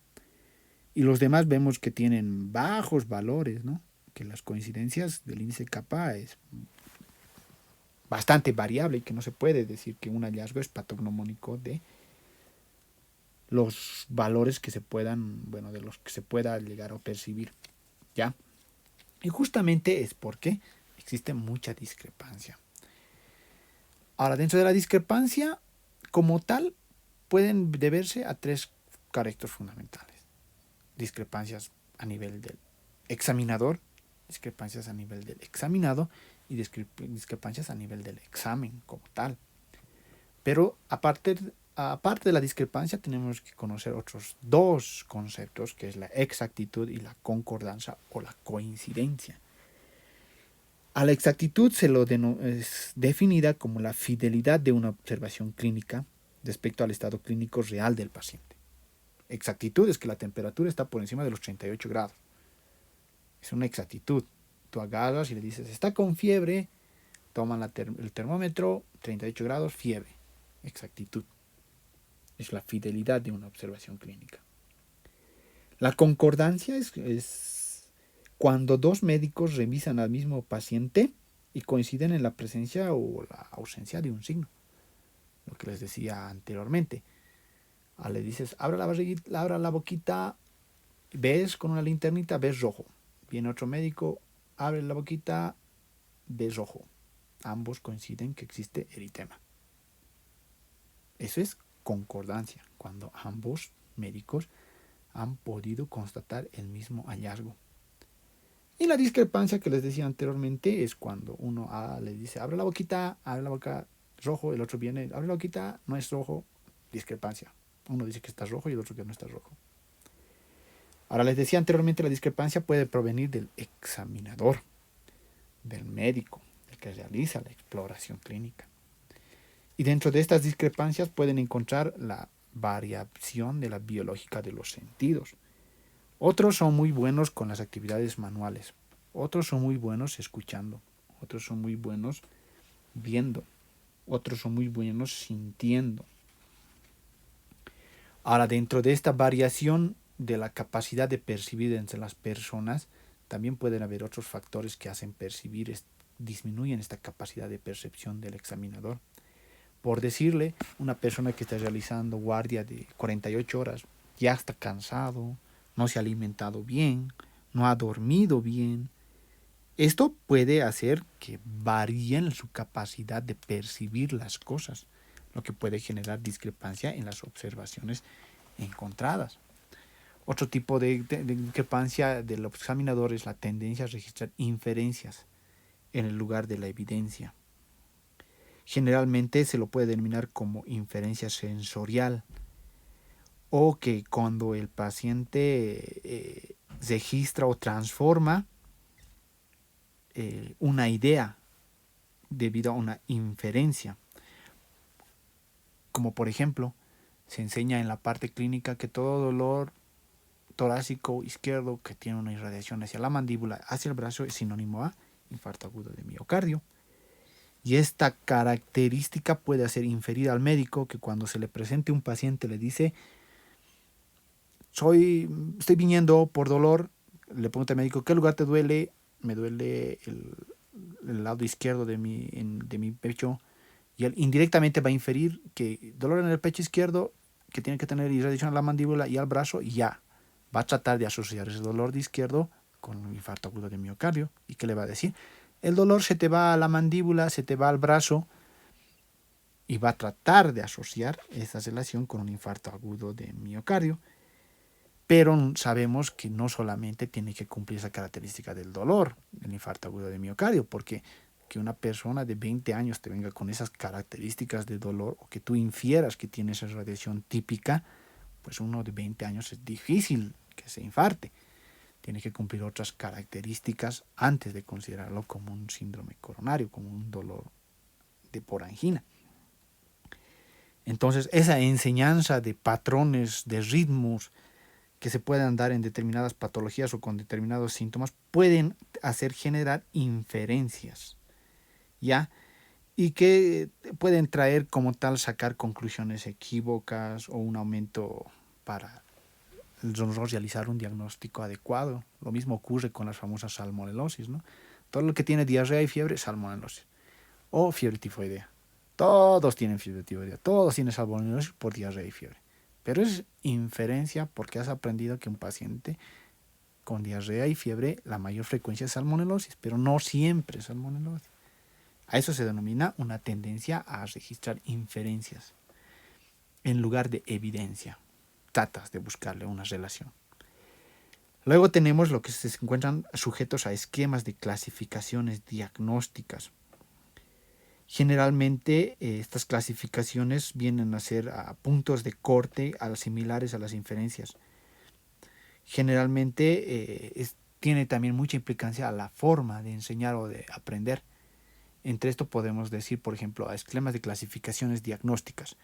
Y los demás vemos que tienen bajos valores, ¿no? Que las coincidencias del índice Kappa es bastante variable y que no se puede decir que un hallazgo es patognomónico de los valores que se puedan, de los que se pueda llegar a percibir, ¿ya? Y justamente es porque existe mucha discrepancia. Ahora, dentro de la discrepancia, como tal, pueden deberse a tres caracteres fundamentales. Discrepancias a nivel del examinador, discrepancias a nivel del examinado y discrepancias a nivel del examen como tal. Pero aparte de la discrepancia tenemos que conocer otros dos conceptos, que es la exactitud y la concordancia o la coincidencia. A la exactitud es definida como la fidelidad de una observación clínica respecto al estado clínico real del paciente. Exactitud es que la temperatura está por encima de los 38 grados. Es una exactitud. Tú agarras y le dices, está con fiebre, toman el termómetro, 38 grados, fiebre. Exactitud. Es la fidelidad de una observación clínica. La concordancia es cuando dos médicos revisan al mismo paciente y coinciden en la presencia o la ausencia de un signo. Lo que les decía anteriormente. Le dices, abra la boquita, ves con una linternita, ves rojo. Viene otro médico, abre la boquita, ves rojo. Ambos coinciden que existe eritema. Eso es concordancia, cuando ambos médicos han podido constatar el mismo hallazgo. Y la discrepancia que les decía anteriormente es cuando uno le dice, abre la boquita, abre la boca, rojo, el otro viene, abre la boquita, no es rojo, discrepancia. Uno dice que está rojo y el otro que no está rojo. Ahora les decía anteriormente, la discrepancia puede provenir del examinador, del médico, el que realiza la exploración clínica. Y dentro de estas discrepancias pueden encontrar la variación de la biológica de los sentidos. Otros son muy buenos con las actividades manuales, otros son muy buenos escuchando, otros son muy buenos viendo, otros son muy buenos sintiendo. Ahora, dentro de esta variación de la capacidad de percibir entre las personas, también pueden haber otros factores que hacen percibir, disminuyen esta capacidad de percepción del examinador. Por decirle, una persona que está realizando guardia de 48 horas ya está cansado, no se ha alimentado bien, no ha dormido bien. Esto puede hacer que varíen su capacidad de percibir las cosas, lo que puede generar discrepancia en las observaciones encontradas. Otro tipo de discrepancia del examinador es la tendencia a registrar inferencias en el lugar de la evidencia. Generalmente se lo puede denominar como inferencia sensorial, o que cuando el paciente registra o transforma una idea debido a una inferencia. Como por ejemplo, se enseña en la parte clínica que todo dolor torácico izquierdo que tiene una irradiación hacia la mandíbula, hacia el brazo, es sinónimo a infarto agudo de miocardio. Y esta característica puede hacer inferir al médico que cuando se le presente un paciente le dice, estoy viniendo por dolor, le pregunta al médico, ¿qué lugar te duele? Me duele el lado izquierdo de mi pecho. Y él indirectamente va a inferir que dolor en el pecho izquierdo, que tiene que tener irradiación a la mandíbula y al brazo, y ya. Va a tratar de asociar ese dolor de izquierdo con un infarto agudo de miocardio. ¿Y qué le va a decir? El dolor se te va a la mandíbula, se te va al brazo, y va a tratar de asociar esa relación con un infarto agudo de miocardio. Pero sabemos que no solamente tiene que cumplir esa característica del dolor, el infarto agudo de miocardio, porque que una persona de 20 años te venga con esas características de dolor o que tú infieras que tiene esa radiación típica, pues uno de 20 años es difícil que se infarte. Tiene que cumplir otras características antes de considerarlo como un síndrome coronario, como un dolor por angina. Entonces, esa enseñanza de patrones, de ritmos que se puedan dar en determinadas patologías o con determinados síntomas pueden hacer generar inferencias, ¿ya? Y que pueden traer como tal sacar conclusiones equívocas o un aumento para realizar un diagnóstico adecuado. Lo mismo ocurre con las famosas salmonelosis, ¿no? Todo lo que tiene diarrea y fiebre, salmonelosis. O fiebre tifoidea. Todos tienen fiebre tifoidea. Todos tienen salmonelosis por diarrea y fiebre. Pero es inferencia porque has aprendido que un paciente con diarrea y fiebre, la mayor frecuencia es salmonelosis, pero no siempre es salmonelosis. A eso se denomina una tendencia a registrar inferencias en lugar de evidencia. Tratas de buscarle una relación. Luego tenemos lo que se encuentran sujetos a esquemas de clasificaciones diagnósticas. Generalmente estas clasificaciones vienen a ser a puntos de corte similares a las inferencias. Generalmente tiene también mucha implicancia a la forma de enseñar o de aprender. Entre esto podemos decir, por ejemplo, a esquemas de clasificaciones diagnósticas.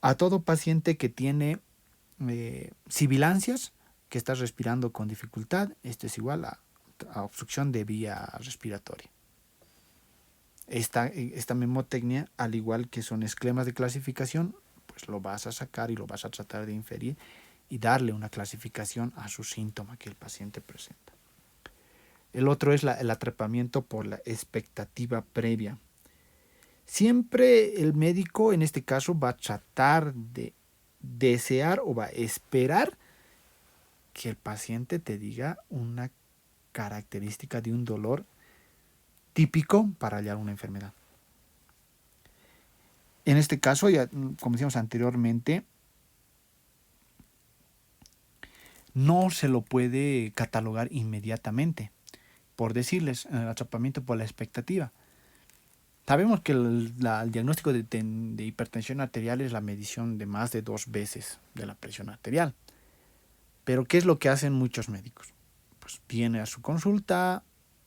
A todo paciente que tiene sibilancias, que está respirando con dificultad, esto es igual a obstrucción de vía respiratoria. Esta memotecnia, al igual que son esquemas de clasificación, pues lo vas a sacar y lo vas a tratar de inferir y darle una clasificación a su síntoma que el paciente presenta. El otro es el atrapamiento por la expectativa previa. Siempre el médico, en este caso, va a tratar de desear o va a esperar que el paciente te diga una característica de un dolor típico para hallar una enfermedad. En este caso, ya como decíamos anteriormente, no se lo puede catalogar inmediatamente, por decirles, el atrapamiento por la expectativa. Sabemos que el diagnóstico de hipertensión arterial es la medición de más de 2 veces de la presión arterial. Pero ¿qué es lo que hacen muchos médicos? Pues viene a su consulta,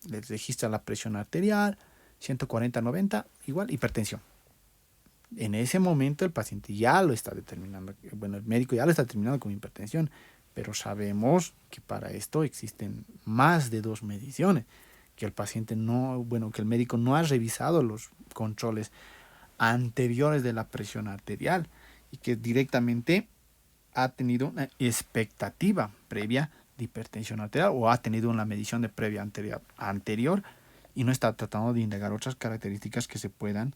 les registra la presión arterial, 140/90, igual hipertensión. En ese momento el paciente ya lo está determinando, bueno, el médico ya lo está determinando como hipertensión, pero sabemos que para esto existen más de 2 mediciones, que el paciente que el médico no ha revisado los controles anteriores de la presión arterial y que directamente ha tenido una expectativa previa de hipertensión arterial o ha tenido una medición de previa anterior y no está tratando de indagar otras características que se puedan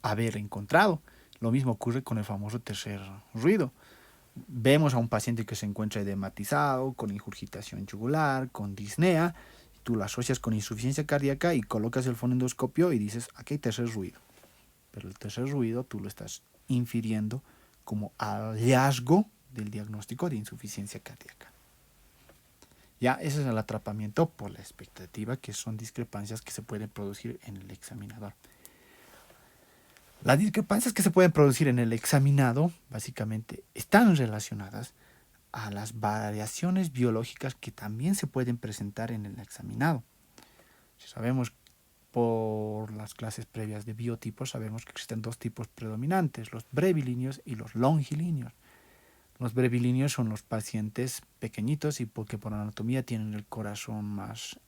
haber encontrado. Lo mismo ocurre con el famoso tercer ruido. Vemos a un paciente que se encuentra edematizado, con ingurgitación yugular, con disnea, tú lo asocias con insuficiencia cardíaca y colocas el fonendoscopio y dices, aquí hay tercer ruido. Pero el tercer ruido tú lo estás infiriendo como hallazgo del diagnóstico de insuficiencia cardíaca. Ya, ese es el atrapamiento por la expectativa, que son discrepancias que se pueden producir en el examinador. Las discrepancias que se pueden producir en el examinado, básicamente, están relacionadas a las variaciones biológicas que también se pueden presentar en el examinado. Si sabemos por las clases previas de biotipos, sabemos que existen 2 tipos predominantes, los brevilíneos y los longilíneos. Los brevilíneos son los pacientes pequeñitos y porque por anatomía tienen el corazón más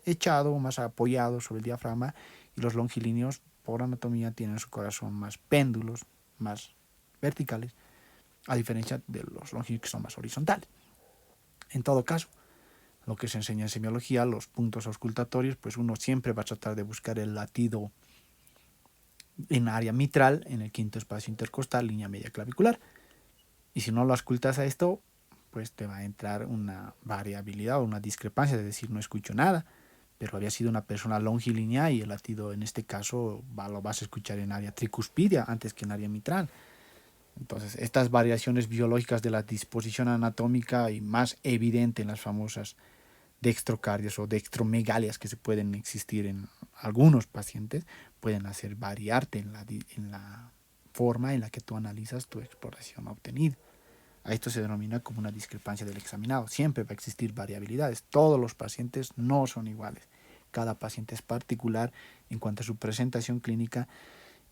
echado, más apoyado sobre el diafragma, y los longilíneos por anatomía tienen su corazón más péndulos, más verticales, a diferencia de los longilíneos que son más horizontales. En todo caso, lo que se enseña en semiología, los puntos auscultatorios, pues uno siempre va a tratar de buscar el latido en área mitral, en el quinto espacio intercostal, línea media clavicular. Y si no lo auscultas a esto, pues te va a entrar una variabilidad o una discrepancia de decir no escucho nada, pero había sido una persona longilínea y el latido en este caso lo vas a escuchar en área tricuspidia antes que en área mitral. Entonces, estas variaciones biológicas de la disposición anatómica y más evidente en las famosas dextrocardias o dextromegalias que se pueden existir en algunos pacientes, pueden hacer variarte en la forma en la que tú analizas tu exploración obtenida. A esto se denomina como una discrepancia del examinado. Siempre va a existir variabilidades. Todos los pacientes no son iguales. Cada paciente es particular en cuanto a su presentación clínica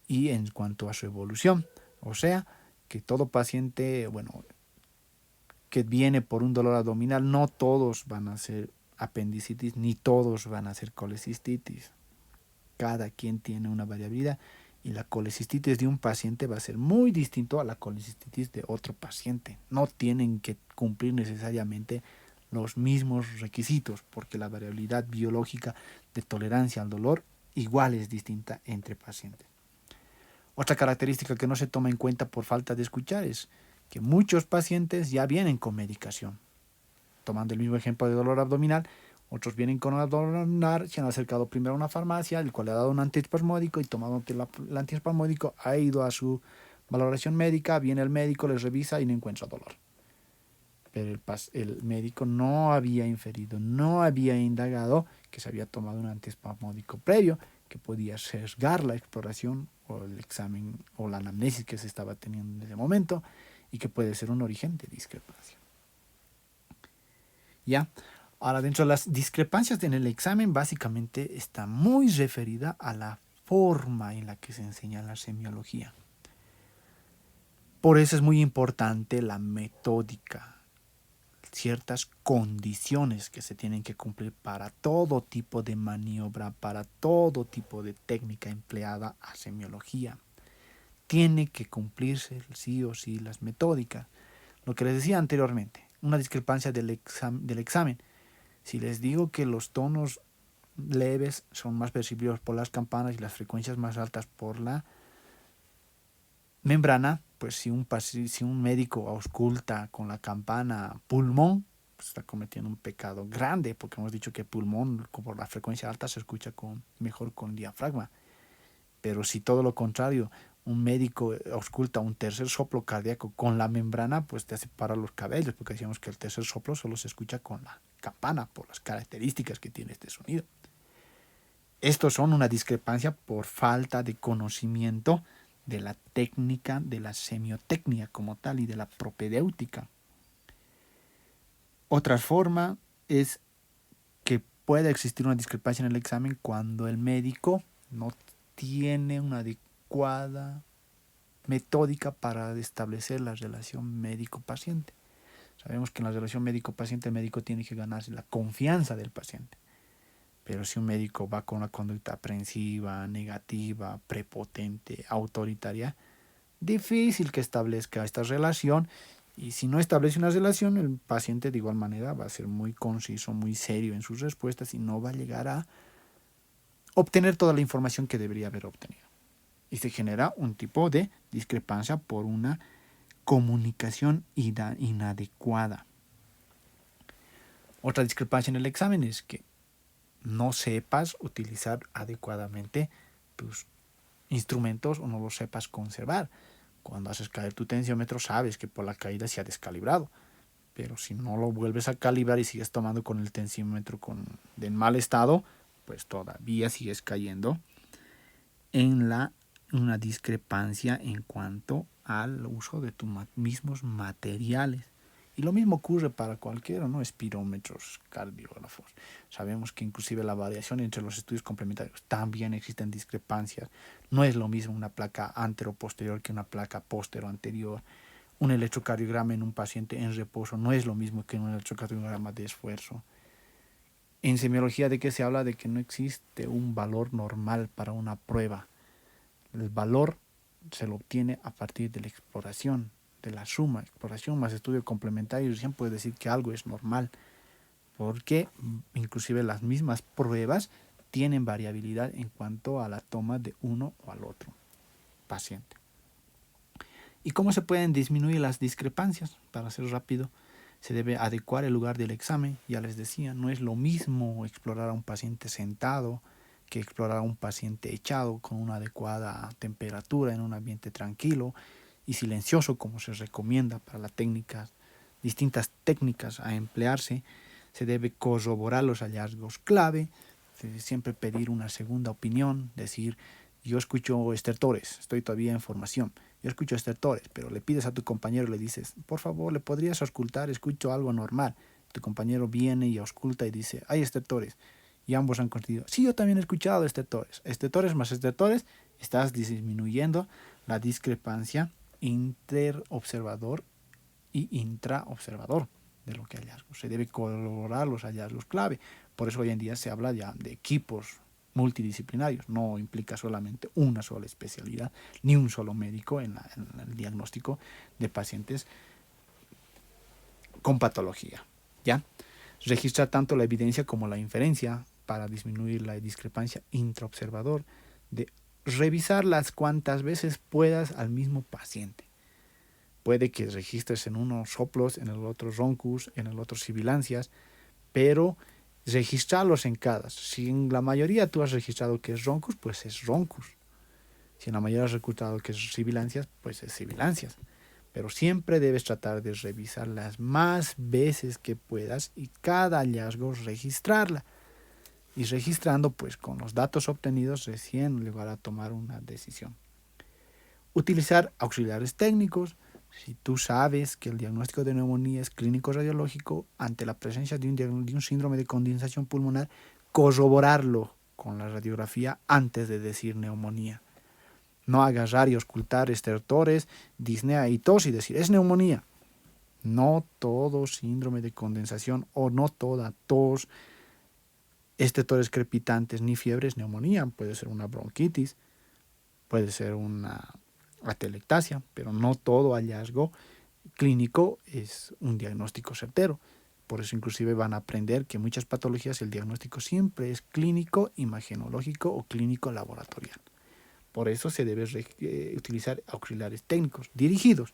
y en cuanto a su evolución. O sea, que todo paciente, que viene por un dolor abdominal, no todos van a ser apendicitis, ni todos van a ser colecistitis. Cada quien tiene una variabilidad y la colecistitis de un paciente va a ser muy distinto a la colecistitis de otro paciente. No tienen que cumplir necesariamente los mismos requisitos, porque la variabilidad biológica de tolerancia al dolor igual es distinta entre pacientes. Otra característica que no se toma en cuenta por falta de escuchar es que muchos pacientes ya vienen con medicación. Tomando el mismo ejemplo de dolor abdominal, Otros vienen con una dolor, se han acercado primero a una farmacia, el cual le ha dado un antiespasmódico y tomando el antiespasmódico ha ido a su valoración médica, viene el médico, les revisa y no encuentra dolor. Pero el médico no había inferido, no había indagado que se había tomado un antiespasmódico previo que podía sesgar la exploración o el examen o la anamnesis que se estaba teniendo en ese momento y que puede ser un origen de discrepancia. ¿Ya? Ahora, dentro de las discrepancias en el examen, básicamente está muy referida a la forma en la que se enseña la semiología. Por eso es muy importante la metódica, ciertas condiciones que se tienen que cumplir para todo tipo de maniobra, para todo tipo de técnica empleada a semiología. Tiene que cumplirse sí o sí las metódicas. Lo que les decía anteriormente, una discrepancia del examen. Si les digo que los tonos leves son más percibidos por las campanas y las frecuencias más altas por la membrana, pues si un médico ausculta con la campana pulmón, pues está cometiendo un pecado grande, porque hemos dicho que pulmón por la frecuencia alta se escucha mejor con diafragma. Pero si todo lo contrario, un médico ausculta un tercer soplo cardíaco con la membrana, pues te hace parar los cabellos, porque decíamos que el tercer soplo solo se escucha con la campana, por las características que tiene este sonido. Estos son una discrepancia por falta de conocimiento de la técnica, de la semiotecnia como tal y de la propedéutica. Otra forma es que pueda existir una discrepancia en el examen cuando el médico no tiene una adecuada metódica para establecer la relación médico-paciente. Sabemos que en la relación médico-paciente el médico tiene que ganarse la confianza del paciente. Pero si un médico va con una conducta aprensiva, negativa, prepotente, autoritaria, difícil que establezca esta relación. Y si no establece una relación, el paciente de igual manera va a ser muy conciso, muy serio en sus respuestas y no va a llegar a obtener toda la información que debería haber obtenido. Y se genera un tipo de discrepancia por una comunicación inadecuada. Otra discrepancia en el examen es que no sepas utilizar adecuadamente tus instrumentos o no los sepas conservar. Cuando haces caer tu tensiómetro sabes que por la caída se ha descalibrado, pero si no lo vuelves a calibrar y sigues tomando con el tensiómetro en mal estado, pues todavía sigues cayendo en una discrepancia en cuanto al uso de tus mismos materiales. Y lo mismo ocurre para cualquiera, ¿no? Espirómetros, cardiógrafos. Sabemos que inclusive la variación entre los estudios complementarios también existen discrepancias. No es lo mismo una placa antero-posterior que una placa postero-anterior. Un electrocardiograma en un paciente en reposo no es lo mismo que un electrocardiograma de esfuerzo. En semiología, ¿de qué se habla? De que no existe un valor normal para una prueba. El valor se lo obtiene a partir de la exploración, de la suma, exploración más estudio complementario. Recién puede decir que algo es normal, porque inclusive las mismas pruebas tienen variabilidad en cuanto a la toma de uno o al otro paciente. ¿Y cómo se pueden disminuir las discrepancias? Para ser rápido, se debe adecuar el lugar del examen. Ya les decía, no es lo mismo explorar a un paciente sentado que explorar a un paciente echado con una adecuada temperatura en un ambiente tranquilo y silencioso, como se recomienda para las distintas técnicas a emplearse. Se debe corroborar los hallazgos clave, se debe siempre pedir una segunda opinión, decir, yo escucho estertores, estoy todavía en formación, yo escucho estertores, pero le pides a tu compañero y le dices, por favor, ¿le podrías auscultar? Escucho algo normal. Tu compañero viene y ausculta y dice, hay estertores. Y ambos han coincidido, sí, yo también he escuchado estertores. Estertores más estertores, estás disminuyendo la discrepancia interobservador y intraobservador de lo que hallazgos. Se debe corroborar los hallazgos clave. Por eso hoy en día se habla ya de equipos multidisciplinarios. No implica solamente una sola especialidad, ni un solo médico en el diagnóstico de pacientes con patología. ¿Ya? Registrar tanto la evidencia como la inferencia para disminuir la discrepancia intraobservador, de revisar las cuantas veces puedas al mismo paciente. Puede que registres en unos soplos, en el otro roncus, en el otro sibilancias, pero registrarlos en cada. Si en la mayoría tú has registrado que es roncus, pues es roncus. Si en la mayoría has registrado que es sibilancias, pues es sibilancias. Pero siempre debes tratar de revisar las más veces que puedas y cada hallazgo registrarla. Y registrando, pues con los datos obtenidos recién lugar a tomar una decisión. Utilizar auxiliares técnicos. Si tú sabes que el diagnóstico de neumonía es clínico radiológico, ante la presencia de un síndrome de condensación pulmonar, corroborarlo con la radiografía antes de decir neumonía. No agarrar y ocultar estertores, disnea y tos y decir es neumonía. No todo síndrome de condensación o no toda tos, estertores crepitantes ni fiebre es neumonía. Puede ser una bronquitis, puede ser una atelectasia, pero no todo hallazgo clínico es un diagnóstico certero. Por eso inclusive van a aprender que muchas patologías el diagnóstico siempre es clínico, imagenológico o clínico laboratorial. Por eso se debe utilizar auxiliares técnicos dirigidos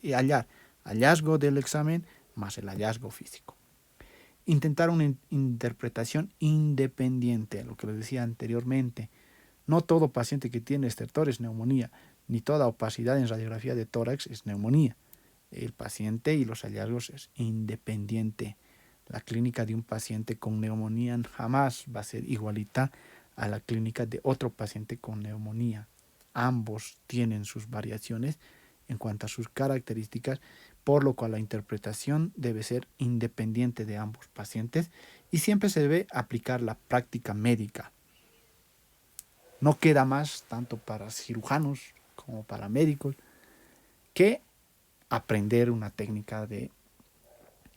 y hallar hallazgo del examen más el hallazgo físico. Intentar una interpretación independiente, lo que les decía anteriormente. No todo paciente que tiene estertor es neumonía, ni toda opacidad en radiografía de tórax es neumonía. El paciente y los hallazgos es independiente. La clínica de un paciente con neumonía jamás va a ser igualita a la clínica de otro paciente con neumonía. Ambos tienen sus variaciones en cuanto a sus características, por lo cual la interpretación debe ser independiente de ambos pacientes y siempre se debe aplicar la práctica médica. No queda más, tanto para cirujanos como para médicos, que aprender una técnica de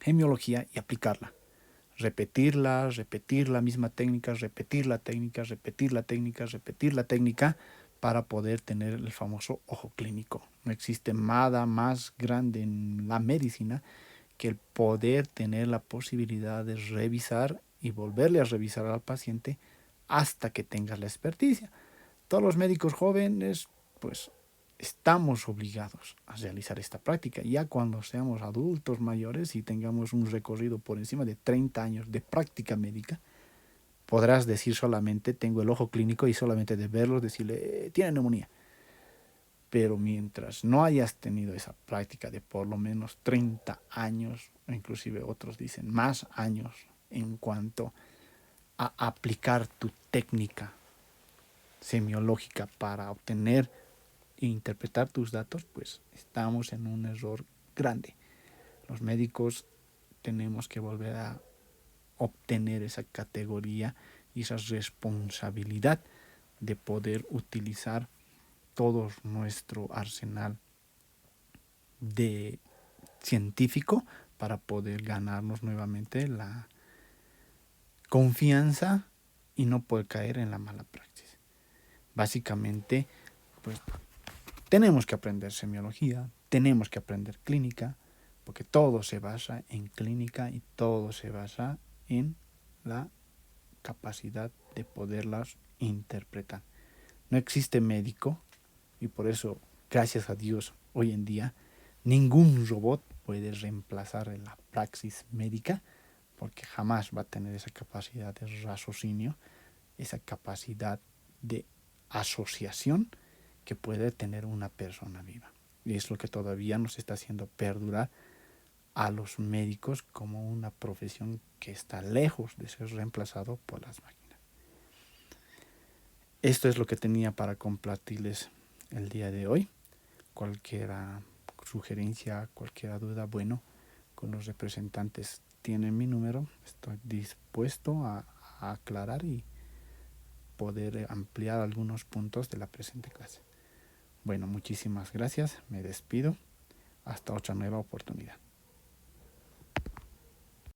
gemiología y aplicarla. Repetirla, repetir la misma técnica, repetir la técnica, repetir la técnica, repetir la técnica para poder tener el famoso ojo clínico. No existe nada más grande en la medicina que el poder tener la posibilidad de revisar y volverle a revisar al paciente hasta que tengas la experticia. Todos los médicos jóvenes, pues estamos obligados a realizar esta práctica. Ya cuando seamos adultos mayores y tengamos un recorrido por encima de 30 años de práctica médica, podrás decir solamente tengo el ojo clínico y solamente de verlos decirle tiene neumonía. Pero mientras no hayas tenido esa práctica de por lo menos 30 años, o inclusive otros dicen más años, en cuanto a aplicar tu técnica semiológica para obtener e interpretar tus datos, pues estamos en un error grande. Los médicos tenemos que volver a obtener esa categoría y esa responsabilidad de poder utilizar todo nuestro arsenal de científico para poder ganarnos nuevamente la confianza y no poder caer en la mala praxis. Básicamente, pues tenemos que aprender semiología, tenemos que aprender clínica, porque todo se basa en clínica y todo se basa en la capacidad de poderlas interpretar. No existe médico y por eso, gracias a Dios, hoy en día ningún robot puede reemplazar la praxis médica, porque jamás va a tener esa capacidad de raciocinio, esa capacidad de asociación que puede tener una persona viva. Y es lo que todavía nos está haciendo perdurar a los médicos como una profesión que está lejos de ser reemplazado por las máquinas. Esto es lo que tenía para compartirles el día de hoy. Cualquier sugerencia, cualquier duda, bueno, con los representantes tienen mi número. Estoy dispuesto a aclarar y poder ampliar algunos puntos de la presente clase. Bueno, muchísimas gracias. Me despido. Hasta otra nueva oportunidad.